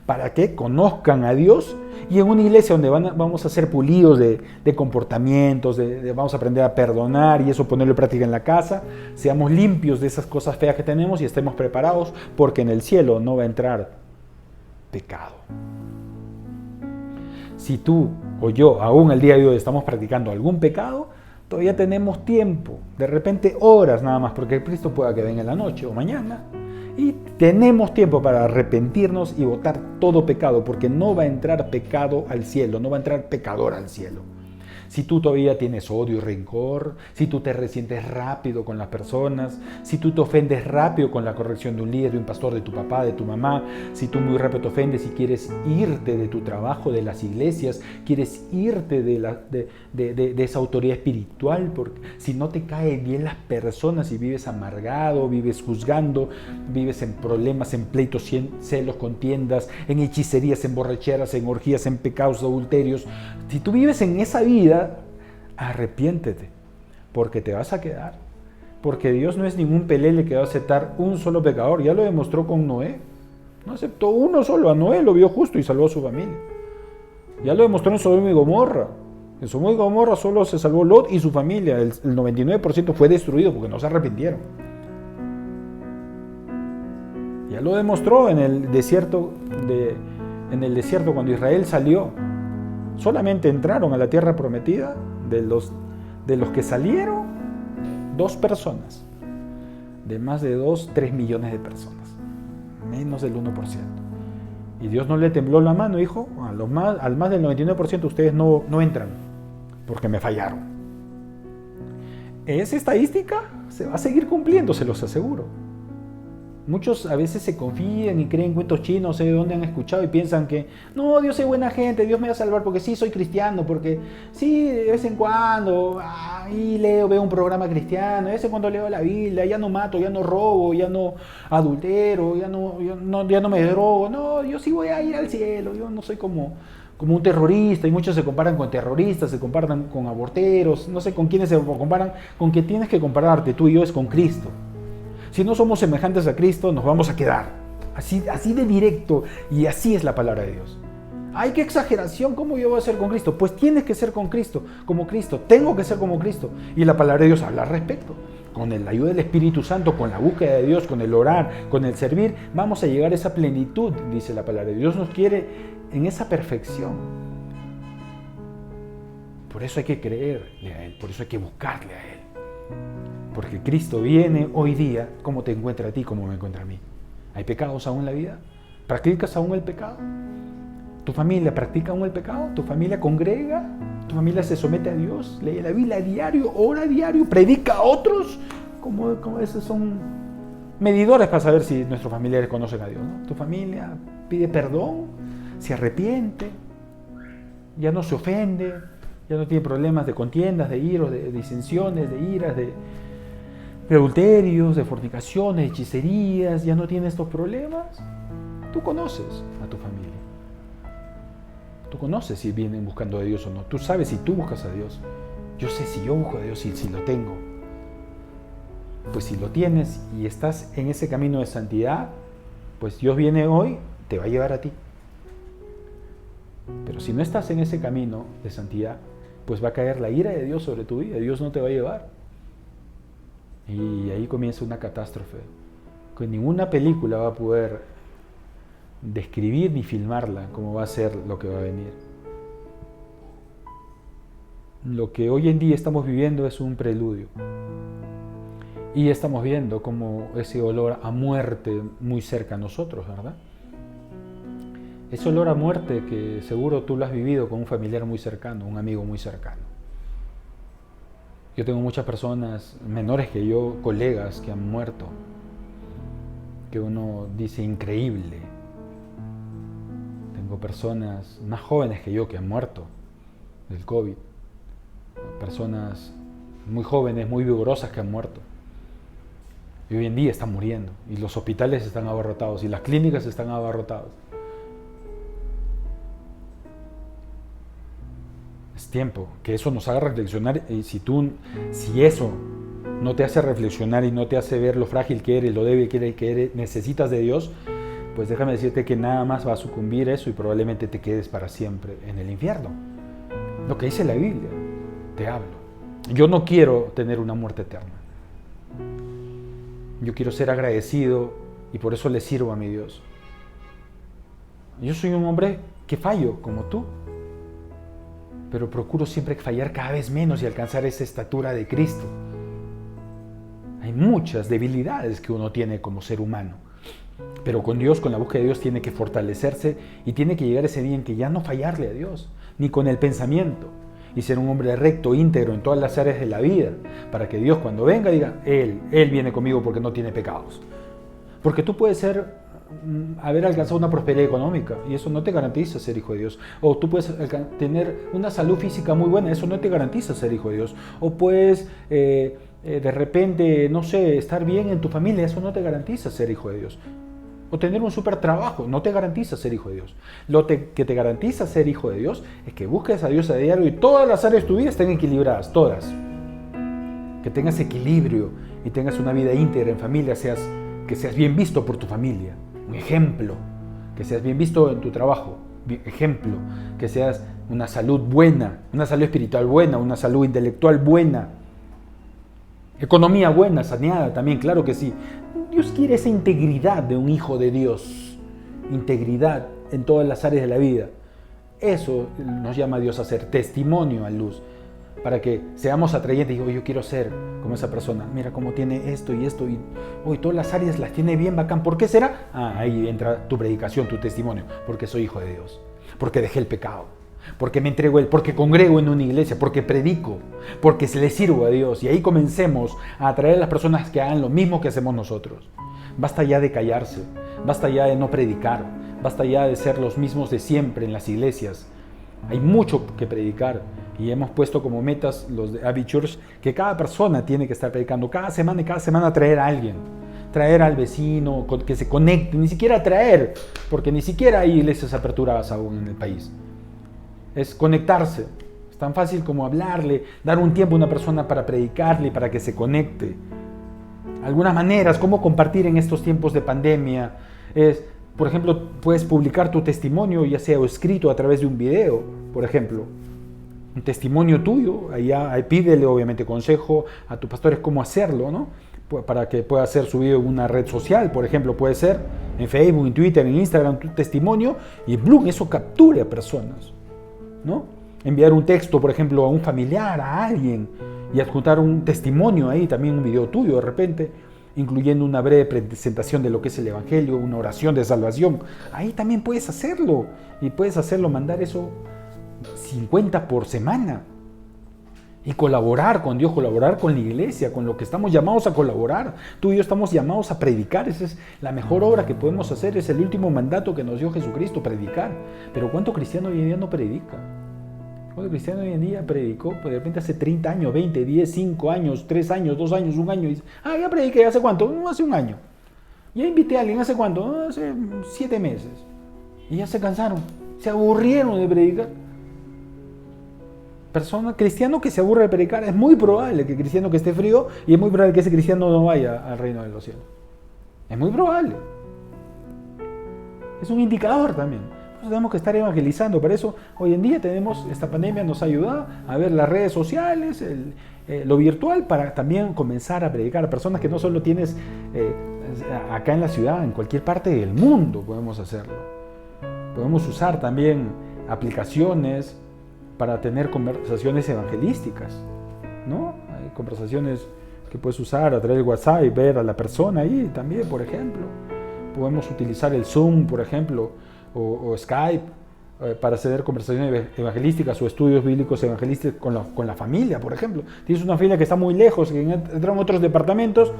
para que conozcan a Dios, y en una iglesia donde vamos a ser pulidos de comportamientos, vamos a aprender a perdonar y eso ponerlo en práctica en la casa, seamos limpios de esas cosas feas que tenemos y estemos preparados, porque en el cielo no va a entrar pecado. Si tú o yo aún el día de hoy estamos practicando algún pecado, todavía tenemos tiempo, de repente horas nada más, porque Cristo pueda que venga en la noche o mañana, y tenemos tiempo para arrepentirnos y botar todo pecado, porque no va a entrar pecado al cielo, no va a entrar pecador al cielo. Si tú todavía tienes odio y rencor, si tú te resientes rápido con las personas, si tú te ofendes rápido con la corrección de un líder, de un pastor, de tu papá, de tu mamá, si tú muy rápido te ofendes y quieres irte de tu trabajo, de las iglesias, quieres irte de esa autoridad espiritual, porque si no te caen bien las personas y vives amargado, vives juzgando, vives en problemas, en pleitos, en celos, contiendas, en hechicerías, en borracheras, en orgías, en pecados, adulterios, si tú vives en esa vida, arrepiéntete, porque te vas a quedar, porque Dios no es ningún pelele que va a aceptar un solo pecador. Ya lo demostró con Noé, no aceptó uno solo. A Noé lo vio justo y salvó a su familia. Ya lo demostró en Sodoma y Gomorra. En Sodoma y Gomorra solo se salvó Lot y su familia, el 99% fue destruido porque no se arrepintieron. Ya lo demostró en el desierto cuando Israel salió. Solamente entraron a la tierra prometida de los que salieron 2 personas, de más de 3 millones de personas, menos del 1%. Y Dios no le tembló la mano, dijo: al más del 99% ustedes no entran, porque me fallaron. Esa estadística se va a seguir cumpliendo, se los aseguro. Muchos a veces se confían y creen cuentos chinos, no sé de dónde han escuchado y piensan que no, Dios es buena gente, Dios me va a salvar porque sí soy cristiano, porque sí, de vez en cuando y veo un programa cristiano, de vez en cuando leo la Biblia, ya no mato, ya no robo, ya no adultero, ya no me drogo, no, yo sí voy a ir al cielo, yo no soy como un terrorista, y muchos se comparan con terroristas, se comparan con aborteros, no sé con quiénes se comparan, con que tienes que compararte tú y yo es con Cristo. Si no somos semejantes a Cristo, nos vamos a quedar. Así de directo, y así es la palabra de Dios. ¡Ay, qué exageración! ¿Cómo yo voy a ser con Cristo? Pues tienes que ser con Cristo, como Cristo. Tengo que ser como Cristo. Y la palabra de Dios habla al respecto. Con la ayuda del Espíritu Santo, con la búsqueda de Dios, con el orar, con el servir, vamos a llegar a esa plenitud, dice la palabra de Dios. Dios nos quiere en esa perfección. Por eso hay que creerle a Él, por eso hay que buscarle a Él. Porque Cristo viene hoy día como te encuentra a ti, como me encuentra a mí. ¿Hay pecados aún en la vida? ¿Practicas aún el pecado? ¿Tu familia practica aún el pecado? ¿Tu familia congrega? ¿Tu familia se somete a Dios? ¿Lee la Biblia a diario? ¿Ora a diario? ¿Predica a otros? Como esos son medidores para saber si nuestros familiares conocen a Dios, ¿no? ¿Tu familia pide perdón? ¿Se arrepiente? ¿Ya no se ofende? ¿Ya no tiene problemas de contiendas, de iros, de disensiones, de iras, de adulterios, de fornicaciones, de hechicerías? ¿Ya no tiene estos problemas? Tú conoces a tu familia. Tú conoces si vienen buscando a Dios o no. Tú sabes si tú buscas a Dios. Yo sé si yo busco a Dios y si lo tengo. Pues si lo tienes y estás en ese camino de santidad, pues Dios viene hoy, te va a llevar a ti. Pero si no estás en ese camino de santidad, pues va a caer la ira de Dios sobre tu vida. Dios no te va a llevar. Y ahí comienza una catástrofe que ninguna película va a poder describir ni filmarla como va a ser lo que va a venir. Lo que hoy en día estamos viviendo es un preludio. Y estamos viendo como ese olor a muerte muy cerca a nosotros, ¿verdad? Ese olor a muerte que seguro tú lo has vivido con un familiar muy cercano, un amigo muy cercano. Yo tengo muchas personas menores que yo, colegas que han muerto, que uno dice increíble. Tengo personas más jóvenes que yo que han muerto del COVID. Personas muy jóvenes, muy vigorosas que han muerto. Y hoy en día están muriendo. Y los hospitales están abarrotados. Y las clínicas están abarrotadas. Es tiempo que eso nos haga reflexionar. Y si eso no te hace reflexionar y no te hace ver lo frágil que eres, lo débil que eres, necesitas de Dios, pues déjame decirte que nada más va a sucumbir eso y probablemente te quedes para siempre en el infierno. Lo que dice la Biblia, te hablo. Yo no quiero tener una muerte eterna. Yo quiero ser agradecido y por eso le sirvo a mi Dios. Yo soy un hombre que fallo como tú, pero procuro siempre fallar cada vez menos y alcanzar esa estatura de Cristo. Hay muchas debilidades que uno tiene como ser humano, pero con Dios, con la búsqueda de Dios, tiene que fortalecerse y tiene que llegar ese día en que ya no fallarle a Dios, ni con el pensamiento, y ser un hombre recto, íntegro en todas las áreas de la vida, para que Dios cuando venga diga, Él viene conmigo porque no tiene pecados. Porque tú puedes haber alcanzado una prosperidad económica y eso no te garantiza ser hijo de Dios. O tú puedes tener una salud física muy buena, eso no te garantiza ser hijo de Dios. O puedes de repente, no sé, estar bien en tu familia, eso no te garantiza ser hijo de Dios. O tener un súper trabajo, no te garantiza ser hijo de Dios. Que te garantiza ser hijo de Dios es que busques a Dios a diario y todas las áreas de tu vida estén equilibradas, todas. Que tengas equilibrio y tengas una vida íntegra en familia, que seas bien visto por tu familia, un ejemplo, que seas bien visto en tu trabajo, ejemplo, que seas una salud buena, una salud espiritual buena, una salud intelectual buena, economía buena, saneada también, claro que sí. Dios quiere esa integridad de un hijo de Dios, integridad en todas las áreas de la vida. Eso nos llama a Dios a ser testimonio a luz, para que seamos atrayentes y digo, yo quiero ser como esa persona. Mira cómo tiene esto y esto y hoy todas las áreas las tiene bien bacán. ¿Por qué será? Ahí entra tu predicación, tu testimonio, porque soy hijo de Dios, porque dejé el pecado. porque me entrego a Él, porque congrego en una iglesia, porque predico, porque le sirvo a Dios. Y ahí comencemos a atraer a las personas que hagan lo mismo que hacemos nosotros. Basta ya de callarse, basta ya de no predicar, basta ya de ser los mismos de siempre en las iglesias. Hay mucho que predicar y hemos puesto como metas los de Abbey Church que cada persona tiene que estar predicando cada semana traer a alguien, traer al vecino, que se conecte, ni siquiera traer, porque ni siquiera hay iglesias aperturadas aún en el país. Es conectarse, es tan fácil como hablarle, dar un tiempo a una persona para predicarle, para que se conecte. Algunas maneras, cómo compartir en estos tiempos de pandemia, es, por ejemplo, puedes publicar tu testimonio, ya sea escrito a través de un video, por ejemplo. Un testimonio tuyo, ahí pídele obviamente consejo a tus pastores cómo hacerlo, ¿no? Para que pueda ser subido en una red social, por ejemplo, puede ser en Facebook, en Twitter, en Instagram, tu testimonio, y ¡blum! Eso capture a personas, ¿no? Enviar un texto, por ejemplo, a un familiar, a alguien, y adjuntar un testimonio ahí, también un video tuyo de repente, incluyendo una breve presentación de lo que es el Evangelio, una oración de salvación. Ahí también puedes hacerlo, y puedes hacerlo, mandar eso 50 por semana. Y colaborar con Dios, colaborar con la iglesia, con lo que estamos llamados a colaborar. Tú y yo estamos llamados a predicar. Esa es la mejor obra que podemos hacer. Es el último mandato que nos dio Jesucristo, predicar. Pero ¿cuánto cristiano hoy en día no predica? ¿Cuánto cristiano hoy en día predicó? Pues de repente hace 30 años, 20, 10, 5 años, 3 años, 2 años, 1 año. Y dice, ya prediqué. ¿Hace cuánto? Hace 1 año. Ya invité a alguien. ¿Hace cuánto? Hace 7 meses. Y ya se cansaron. Se aburrieron de predicar. Cristiano que se aburre de predicar, es muy probable que el cristiano que esté frío, y es muy probable que ese cristiano no vaya al reino de los cielos. Es muy probable. Es un indicador también. Entonces tenemos que estar evangelizando. Por eso hoy en día esta pandemia nos ayuda a ver las redes sociales, lo virtual, para también comenzar a predicar a personas que no solo tienes acá en la ciudad, en cualquier parte del mundo podemos hacerlo. Podemos usar también aplicaciones para tener conversaciones evangelísticas, ¿no? Hay conversaciones que puedes usar a través de WhatsApp y ver a la persona ahí también, por ejemplo. Podemos utilizar el Zoom, por ejemplo, o Skype para hacer conversaciones evangelísticas o estudios bíblicos evangelísticos con la familia, por ejemplo. Tienes una familia que está muy lejos, que entran en otros departamentos,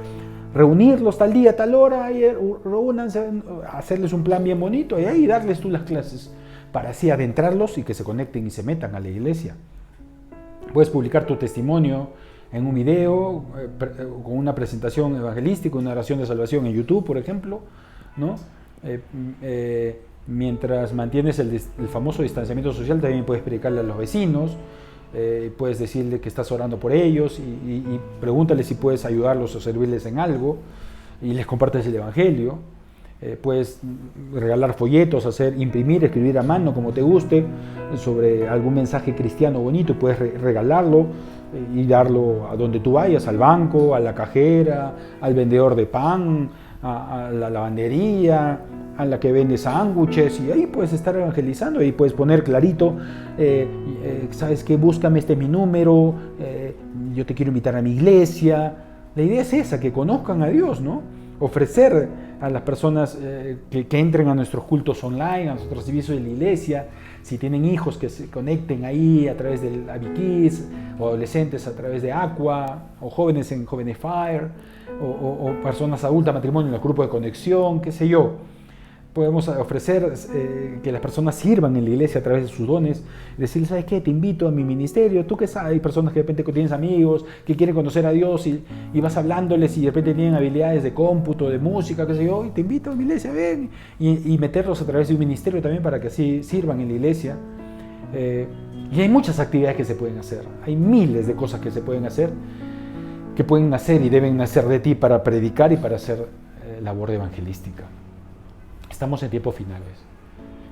reunirlos tal día, tal hora, y reúnanse, hacerles un plan bien bonito y ahí darles tú las clases, para así adentrarlos y que se conecten y se metan a la iglesia. Puedes publicar tu testimonio en un video, con una presentación evangelística, una oración de salvación en YouTube, por ejemplo, ¿no? Mientras mantienes el famoso distanciamiento social, también puedes predicarle a los vecinos, puedes decirle que estás orando por ellos y pregúntale si puedes ayudarlos o servirles en algo y les compartes el Evangelio. Puedes regalar folletos, imprimir, escribir a mano como te guste sobre algún mensaje cristiano bonito, puedes regalarlo y darlo a donde tú vayas, al banco, a la cajera, al vendedor de pan, a la lavandería, a la que vende sándwiches, y ahí puedes estar evangelizando, ahí puedes poner clarito, ¿sabes qué? Búscame, este es mi número, yo te quiero invitar a mi iglesia. La idea es esa, que conozcan a Dios, ¿no? Ofrecer a las personas que entren a nuestros cultos online, a nuestros servicios de la iglesia, si tienen hijos que se conecten ahí a través del Abiquiz, o adolescentes a través de Aqua, o jóvenes en Jóvenes Fire, o personas adultas, matrimonio en los grupos de conexión, qué sé yo. Podemos ofrecer que las personas sirvan en la iglesia a través de sus dones, decirles, ¿sabes qué? Te invito a mi ministerio. Tú que sabes, hay personas que de repente tienes amigos que quieren conocer a Dios y vas hablándoles y de repente tienen habilidades de cómputo, de música, qué sé yo, y te invito a mi iglesia, ven, y meterlos a través de un ministerio también para que así sirvan en la iglesia. Y hay muchas actividades que se pueden hacer, hay miles de cosas que se pueden hacer, que pueden nacer y deben nacer de ti para predicar y para hacer labor evangelística. Estamos en tiempos finales,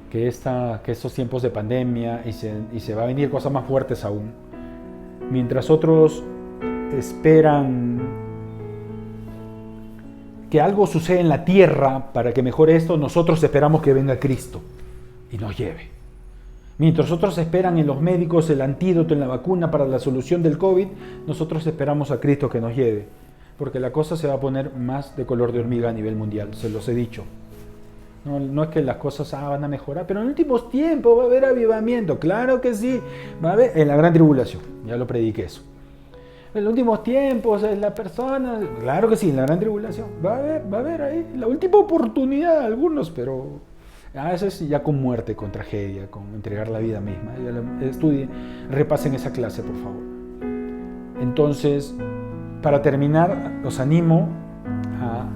que estos tiempos de pandemia y se va a venir cosas más fuertes aún. Mientras otros esperan que algo suceda en la tierra para que mejore esto, nosotros esperamos que venga Cristo y nos lleve. Mientras otros esperan en los médicos el antídoto, en la vacuna para la solución del COVID, nosotros esperamos a Cristo que nos lleve, porque la cosa se va a poner más de color de hormiga a nivel mundial, se los he dicho. No es que las cosas van a mejorar, pero en últimos tiempos va a haber avivamiento. Claro que sí, va a haber en la gran tribulación. Ya lo prediqué eso. En los últimos tiempos, la persona, claro que sí, en la gran tribulación. Va a haber ahí la última oportunidad de algunos, pero eso es ya con muerte, con tragedia, con entregar la vida misma. Estudien, repasen esa clase, por favor. Entonces, para terminar, los animo a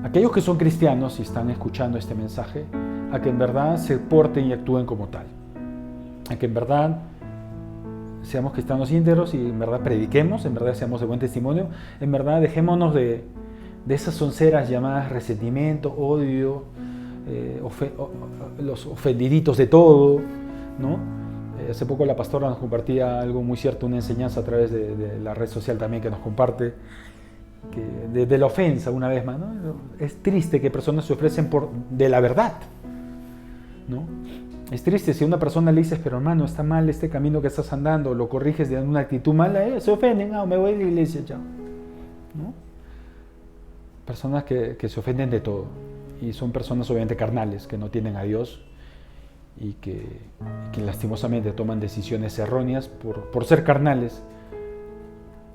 aquellos que son cristianos y están escuchando este mensaje, a que en verdad se porten y actúen como tal. A que en verdad seamos cristianos íntegros y en verdad prediquemos, en verdad seamos de buen testimonio, en verdad dejémonos de esas sonceras llamadas resentimiento, odio, los ofendiditos de todo, ¿no? Hace poco la pastora nos compartía algo muy cierto, una enseñanza a través de la red social también que nos comparte, que de la ofensa una vez más, ¿no? Es triste que personas se ofrecen de la verdad, ¿no? Es triste si a una persona le dices, pero hermano, está mal este camino que estás andando, lo corriges de una actitud mala, se ofenden, me voy de la iglesia, chao, ¿no? Personas que se ofenden de todo, y son personas obviamente carnales, que no tienen a Dios, y que lastimosamente toman decisiones erróneas por ser carnales.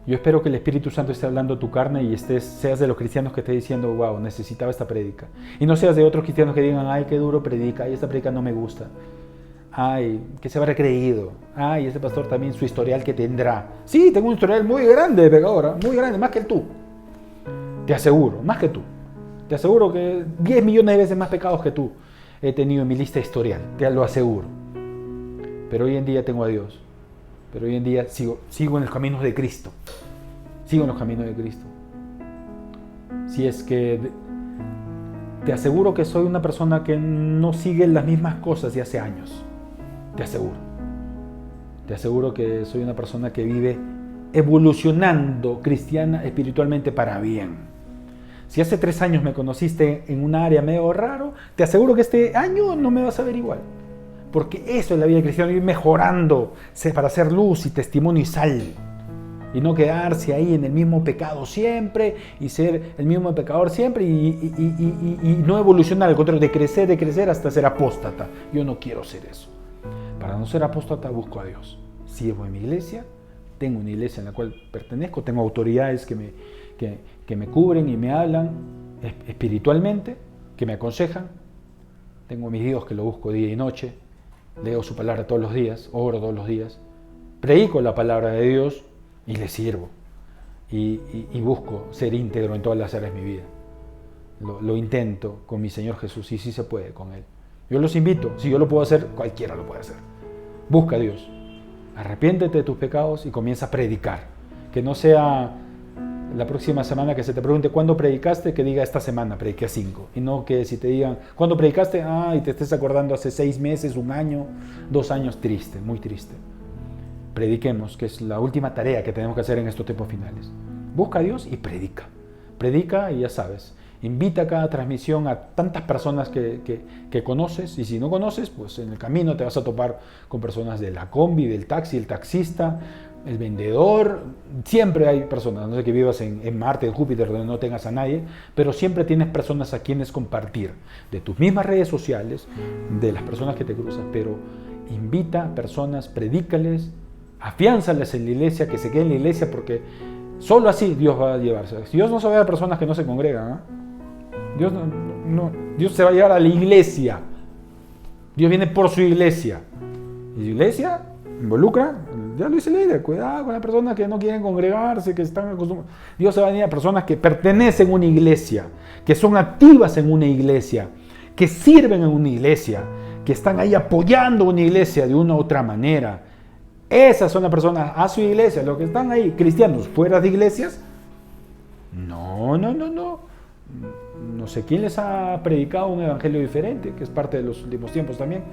Yo espero que el Espíritu Santo esté hablando a tu carne y seas de los cristianos que esté diciendo, wow, necesitaba esta prédica. Y no seas de otros cristianos que digan, ay, qué duro predica, ay, esta prédica no me gusta. Ay, que se habrá creído. Ay, este pastor también su historial que tendrá. Sí, tengo un historial muy grande de pecadora, muy grande, más que tú. Te aseguro, más que tú. Te aseguro que 10 millones de veces más pecados que tú he tenido en mi lista historial, te lo aseguro. Pero hoy en día tengo a Dios. Pero hoy en día sigo en los caminos de Cristo. Sigo en los caminos de Cristo. Si es que te aseguro que soy una persona que no sigue las mismas cosas de hace años. Te aseguro. Te aseguro que soy una persona que vive evolucionando cristiana espiritualmente para bien. Si hace 3 años me conociste en un área medio raro, te aseguro que este año no me vas a ver igual. Porque eso es la vida cristiana, ir mejorando para hacer luz y testimonio y sal. Y no quedarse ahí en el mismo pecado siempre y ser el mismo pecador siempre y no evolucionar, al contrario, de crecer hasta ser apóstata. Yo no quiero ser eso. Para no ser apóstata busco a Dios. Sirvo en mi iglesia, tengo una iglesia en la cual pertenezco, tengo autoridades que me cubren y me hablan espiritualmente, que me aconsejan. Tengo a mis hijos que lo busco día y noche. Leo su palabra todos los días, oro todos los días, predico la palabra de Dios y le sirvo. Y busco ser íntegro en todas las áreas de mi vida. Lo intento con mi Señor Jesús y sí se puede con Él. Yo los invito, si yo lo puedo hacer, cualquiera lo puede hacer. Busca a Dios, arrepiéntete de tus pecados y comienza a predicar. Que no sea la próxima semana que se te pregunte ¿cuándo predicaste? Que diga esta semana prediqué 5. Y no que si te digan ¿cuándo predicaste? Y te estés acordando hace 6 meses, 1 año, 2 años. Triste, muy triste. Prediquemos, que es la última tarea que tenemos que hacer en estos tiempos finales. Busca a Dios y predica. Predica y ya sabes, invita a cada transmisión a tantas personas que conoces, y si no conoces, pues en el camino te vas a topar con personas de la combi, del taxi, el taxista, el vendedor. Siempre hay personas, no sé que vivas en Marte, en Júpiter, donde no tengas a nadie, pero siempre tienes personas a quienes compartir, de tus mismas redes sociales, de las personas que te cruzan, pero invita a personas, predícales, afiánzales en la iglesia, que se queden en la iglesia, porque solo así Dios va a llevarse. Dios no se va a llevar a personas que no se congregan, Dios se va a llevar a la iglesia. Dios viene por su iglesia. Y su iglesia involucra, ya lo dice el líder, cuidado con las personas que no quieren congregarse, que están acostumbradas. Dios se va a venir a personas que pertenecen a una iglesia, que son activas en una iglesia, que sirven en una iglesia, que están ahí apoyando una iglesia de una u otra manera. Esas son las personas a su iglesia. Los que están ahí, cristianos fuera de iglesias, no sé quién les ha predicado un evangelio diferente, que es parte de los últimos tiempos también.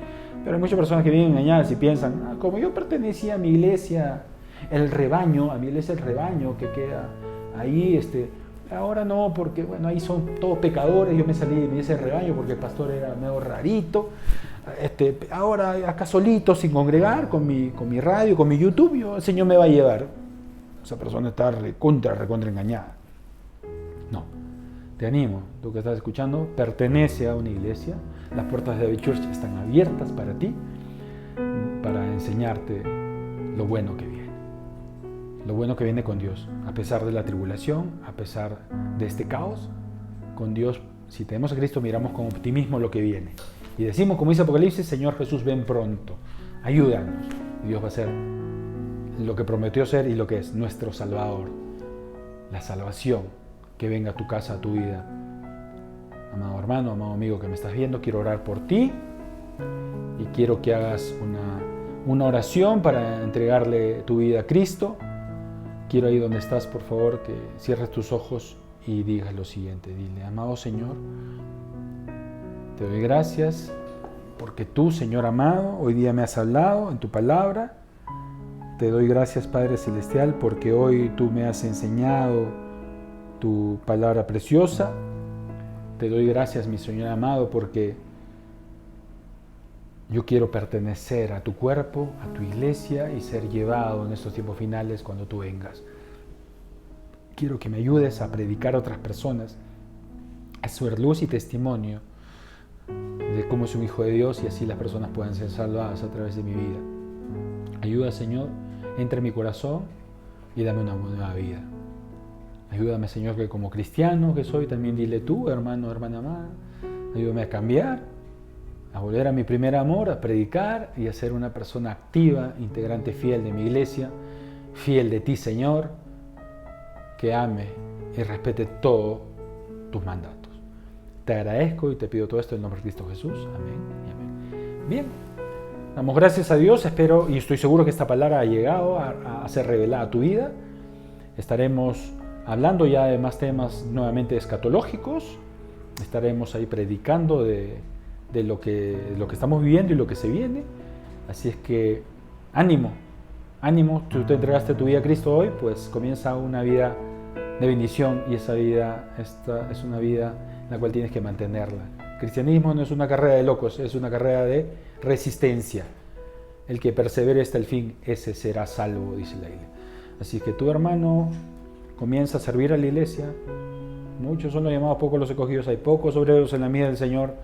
Pero hay muchas personas que vienen engañadas y piensan, como yo pertenecía a mi iglesia, el rebaño, a mi iglesia el rebaño que queda ahí, ahora no, porque bueno, ahí son todos pecadores, yo me salí de mi iglesia el rebaño porque el pastor era medio rarito, ahora acá solito, sin congregar, con mi radio, con mi YouTube, el Señor me va a llevar. Esa persona está recontra engañada. No, te animo, tú que estás escuchando, pertenece a una iglesia. Las puertas de David Church están abiertas para ti, para enseñarte lo bueno que viene. Lo bueno que viene con Dios. A pesar de la tribulación, a pesar de este caos, con Dios, si tenemos a Cristo, miramos con optimismo lo que viene. Y decimos, como dice Apocalipsis, Señor Jesús, ven pronto. Ayúdanos. Y Dios va a ser lo que prometió ser y lo que es, nuestro Salvador. La salvación que venga a tu casa, a tu vida. Amado hermano, amado amigo que me estás viendo, quiero orar por ti y quiero que hagas una oración para entregarle tu vida a Cristo. Quiero ahí donde estás, por favor, que cierres tus ojos y digas lo siguiente. Dile, amado Señor, te doy gracias porque tú, Señor amado, hoy día me has hablado en tu palabra. Te doy gracias, Padre Celestial, porque hoy tú me has enseñado tu palabra preciosa. Te doy gracias, mi Señor amado, porque yo quiero pertenecer a tu cuerpo, a tu iglesia y ser llevado en estos tiempos finales cuando tú vengas. Quiero que me ayudes a predicar a otras personas, a ser luz y testimonio de cómo es un hijo de Dios y así las personas puedan ser salvadas a través de mi vida. Ayuda, Señor, entra en mi corazón y dame una nueva vida. Ayúdame, Señor, que como cristiano que soy, también dile tú, hermano, hermana amada, ayúdame a cambiar, a volver a mi primer amor, a predicar y a ser una persona activa, integrante fiel de mi iglesia, fiel de ti, Señor, que ame y respete todos tus mandatos. Te agradezco y te pido todo esto en el nombre de Cristo Jesús. Amén y amén. Bien, damos gracias a Dios, espero y estoy seguro que esta palabra ha llegado a ser revelada a tu vida. Estaremos hablando ya de más temas nuevamente escatológicos, estaremos ahí predicando de lo que estamos viviendo y lo que se viene. Así es que ánimo, tú te entregaste tu vida a Cristo hoy, pues comienza una vida de bendición y esa vida es una vida en la cual tienes que mantenerla. El cristianismo no es una carrera de locos, es una carrera de resistencia. El que persevere hasta el fin, ese será salvo, dice la Biblia. Así que tu hermano comienza a servir a la iglesia. Muchos son los llamados, pocos los escogidos. Hay pocos obreros en la mies del Señor.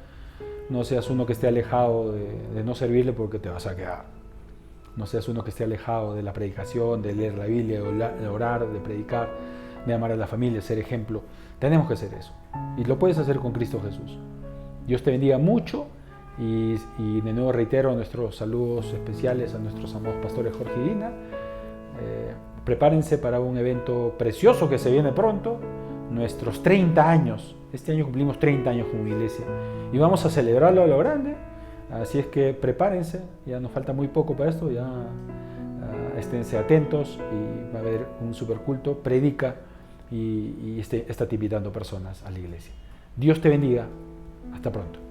No seas uno que esté alejado de no servirle porque te vas a quedar. No seas uno que esté alejado de la predicación, de leer la Biblia, de orar, de predicar, de amar a la familia, ser ejemplo. Tenemos que hacer eso. Y lo puedes hacer con Cristo Jesús. Dios te bendiga mucho. Y de nuevo reitero nuestros saludos especiales a nuestros amados pastores Jorge y Dina. Prepárense para un evento precioso que se viene pronto, nuestros 30 años. Este año cumplimos 30 años como iglesia y vamos a celebrarlo a lo grande. Así es que prepárense, ya nos falta muy poco para esto, ya esténse atentos y va a haber un super culto, predica y está invitando personas a la iglesia. Dios te bendiga, hasta pronto.